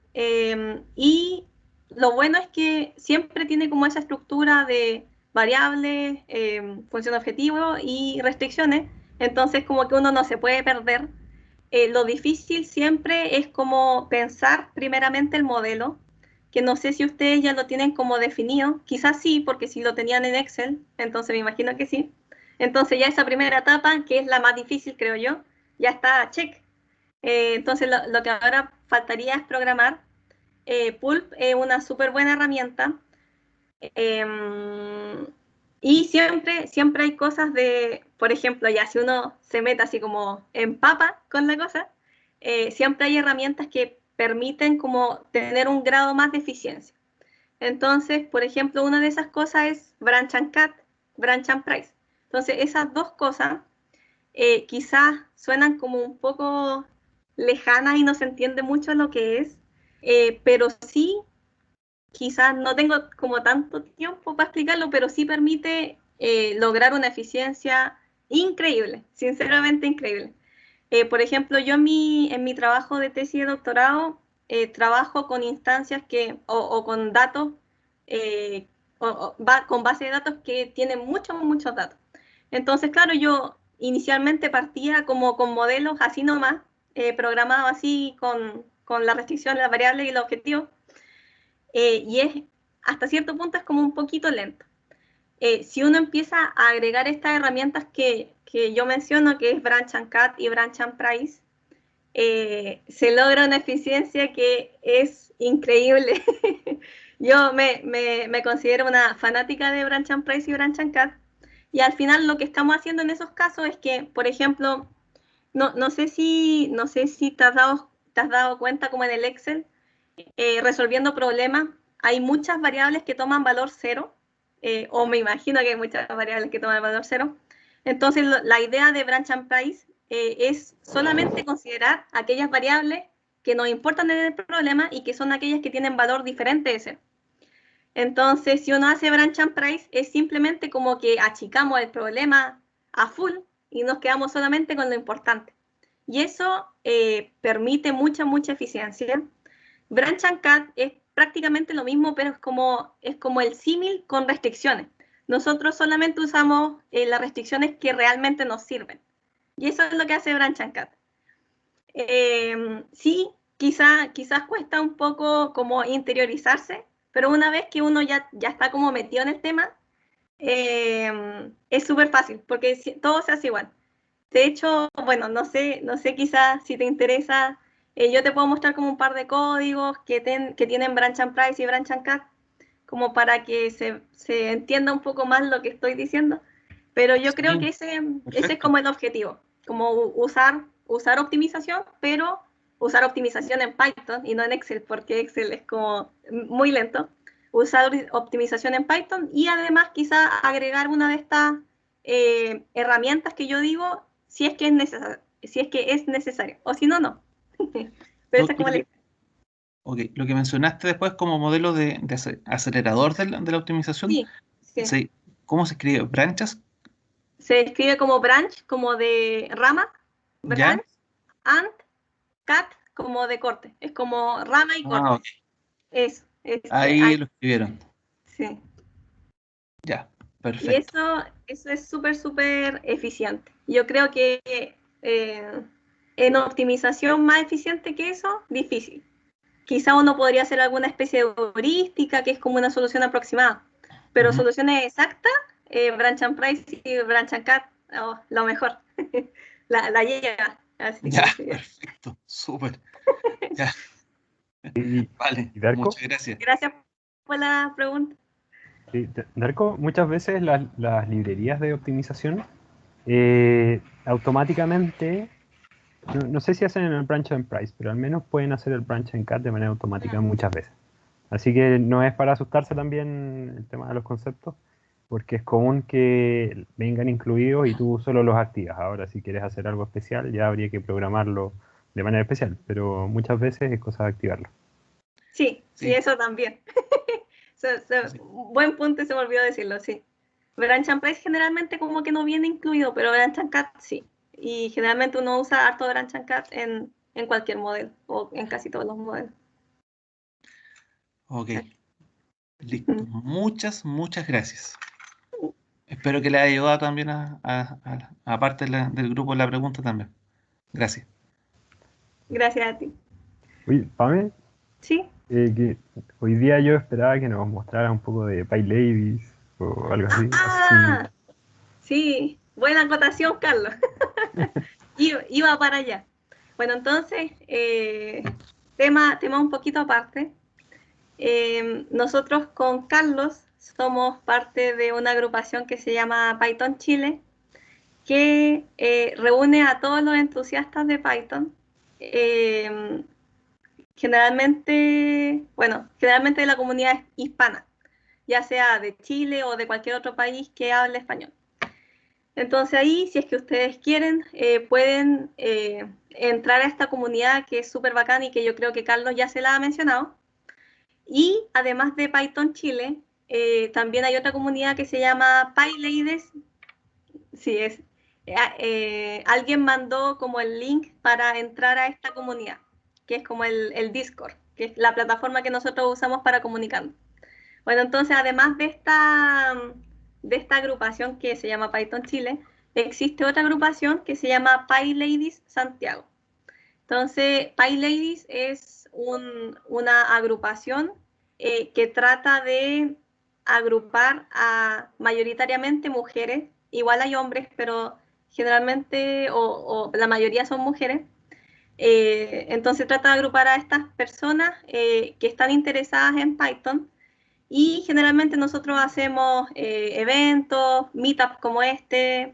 Y lo bueno es que siempre tiene como esa estructura de variables, función objetivo y restricciones, entonces como que uno no se puede perder. Lo difícil siempre es como pensar primeramente el modelo, que no sé si ustedes ya lo tienen como definido, quizás sí, porque si lo tenían en Excel, entonces me imagino que sí. Entonces ya esa primera etapa, que es la más difícil creo yo, ya está check. Entonces lo que ahora faltaría es programar. Pulp es una súper buena herramienta. Y siempre hay cosas de, por ejemplo, ya si uno se mete así como empapa con la cosa, siempre hay herramientas que permiten como tener un grado más de eficiencia. Entonces, por ejemplo, una de esas cosas es Branch and Cut, Branch and Price. Entonces, esas dos cosas quizás suenan como un poco lejanas y no se entiende mucho lo que es, pero sí, quizás no tengo como tanto tiempo para explicarlo, pero sí permite lograr una eficiencia increíble, sinceramente increíble. Por ejemplo, yo en mi trabajo de tesis de doctorado trabajo con instancias o con datos, con base de datos que tienen muchos datos. Entonces, claro, yo inicialmente partía como con modelos así nomás, programados así con la restricción, las variables y los objetivos, y hasta cierto punto es como un poquito lento. Si uno empieza a agregar estas herramientas que yo menciono, que es Branch and Cut y Branch and Price, se logra una eficiencia que es increíble. Yo me considero una fanática de Branch and Price y Branch and Cut, y al final lo que estamos haciendo en esos casos es que, por ejemplo, no sé si te has dado cuenta como en el Excel, resolviendo problemas, hay muchas variables que toman valor cero, o me imagino que hay muchas variables que toman valor cero. Entonces, la idea de Branch and Price es solamente considerar aquellas variables que nos importan en el problema y que son aquellas que tienen valor diferente de cero. Entonces, si uno hace Branch and Price, es simplemente como que achicamos el problema a full y nos quedamos solamente con lo importante. Y eso permite mucha eficiencia. Branch and Cut es prácticamente lo mismo, pero es como el símil con restricciones. Nosotros solamente usamos las restricciones que realmente nos sirven. Y eso es lo que hace Branch and Cut. Sí, quizás cuesta un poco como interiorizarse, pero una vez que uno ya está como metido en el tema, es súper fácil, porque todo se hace igual. De hecho, bueno, no sé quizás si te interesa, yo te puedo mostrar como un par de códigos que tienen Branch and Price y Branch and Cut, como para que se entienda un poco más lo que estoy diciendo. Pero yo creo que ese es como el objetivo, como usar optimización, pero usar optimización en Python y no en Excel, porque Excel es como muy lento. Usar optimización en Python y además quizá agregar una de estas herramientas que yo digo, si es que es necesario, o si no, no. Pero esa es como la idea. Ok, lo que mencionaste después como modelo de acelerador de la optimización, Sí. ¿cómo se escribe? ¿Branchas? Se escribe como branch, como de rama, branch, and cut, como de corte. Es como rama y corte. Okay. Ahí lo escribieron. Sí. Ya, perfecto. Y eso es súper eficiente. Yo creo que en optimización más eficiente que eso, difícil. Quizá uno podría hacer alguna especie de heurística, que es como una solución aproximada, pero soluciones exactas, Branch and Price y Branch and Cat, oh, lo mejor. la lleva. Así Ya, que, perfecto, súper. Ya, Y, vale, y Darko, muchas gracias. gracias por la pregunta. sí, Darko, muchas veces las librerías de optimización automáticamente, no sé si hacen en el branch and price, pero al menos pueden hacer el branch and cat de manera automática muchas veces. Así que no es para asustarse también el tema de los conceptos, porque es común que vengan incluidos y tú solo los activas. Ahora, si quieres hacer algo especial, ya habría que programarlo de manera especial, pero muchas veces es cosa de activarlo. Sí, Sí. eso también. Sí. Buen punto, se me olvidó decirlo, sí. Branch and Price generalmente como que no viene incluido, pero Branch and Cat sí. Y generalmente uno usa harto Branch and Cat en cualquier modelo, o en casi todos los modelos. Ok, listo. Muchas gracias. Espero que le haya ayudado también a parte del grupo la pregunta también. Gracias. Gracias a ti. Oye, Pame, Sí. que hoy día yo esperaba que nos mostrara un poco de PyLadies o algo así. Ah, sí. Buena acotación, Carlos. Iba para allá. Bueno, entonces, tema un poquito aparte. Nosotros con Carlos somos parte de una agrupación que se llama Python Chile, que reúne a todos los entusiastas de Python, generalmente de la comunidad hispana, ya sea de Chile o de cualquier otro país que hable español. Entonces ahí, si es que ustedes quieren, pueden entrar a esta comunidad que es súper bacán y que yo creo que Carlos ya se la ha mencionado. Y además de Python Chile, también hay otra comunidad que se llama PyLadies. Sí, alguien mandó como el link para entrar a esta comunidad, que es como el Discord, que es la plataforma que nosotros usamos para comunicarnos. Bueno, entonces además de esta agrupación que se llama Python Chile, existe otra agrupación que se llama PyLadies Santiago. Entonces, PyLadies es una agrupación que trata de agrupar a mayoritariamente mujeres, igual hay hombres, pero generalmente o la mayoría son mujeres. Entonces trata de agrupar a estas personas que están interesadas en Python y generalmente nosotros hacemos eventos, meetups como este,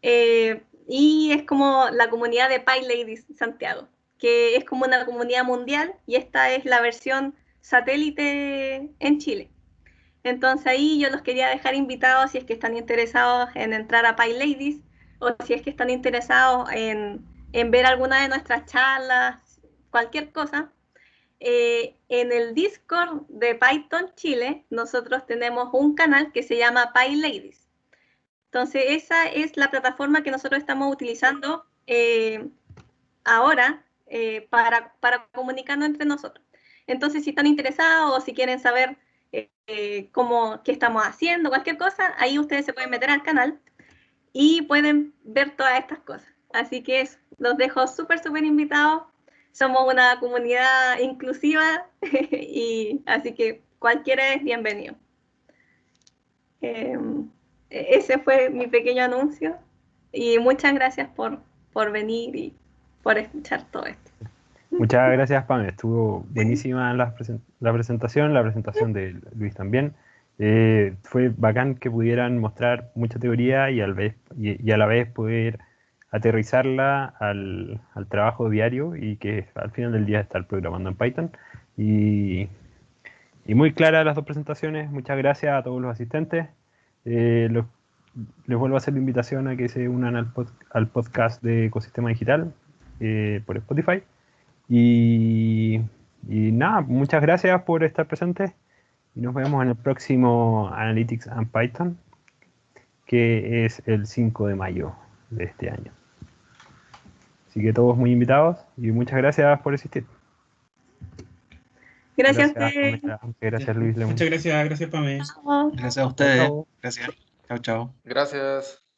y es como la comunidad de PyLadies Santiago, que es como una comunidad mundial y esta es la versión satélite en Chile. Entonces ahí yo los quería dejar invitados si es que están interesados en entrar a PyLadies o si es que están interesados en ver alguna de nuestras charlas, cualquier cosa. En el Discord de Python Chile nosotros tenemos un canal que se llama PyLadies. Entonces esa es la plataforma que nosotros estamos utilizando ahora para comunicarnos entre nosotros. Entonces si están interesados o si quieren saber qué estamos haciendo, cualquier cosa, ahí ustedes se pueden meter al canal y pueden ver todas estas cosas. Así que los dejo súper invitados. Somos una comunidad inclusiva y así que cualquiera es bienvenido. Ese fue mi pequeño anuncio y muchas gracias por venir y por escuchar todo esto. Muchas gracias, Pam. Estuvo buenísima la presentación de Luis también. Fue bacán que pudieran mostrar mucha teoría y a la vez poder aterrizarla al trabajo diario y que al final del día estar programando en Python. Y muy claras las dos presentaciones. Muchas gracias a todos los asistentes. Les vuelvo a hacer la invitación a que se unan al podcast de Ecosistema Digital por Spotify. Y nada, muchas gracias por estar presentes y nos vemos en el próximo Analytics and Python, que es el 5 de mayo de este año. Así que todos muy invitados y muchas gracias por existir. Gracias. Gracias Luis. Muchas gracias, Pamela. Gracias a ustedes. Chao. Gracias. Chao, chao. Gracias.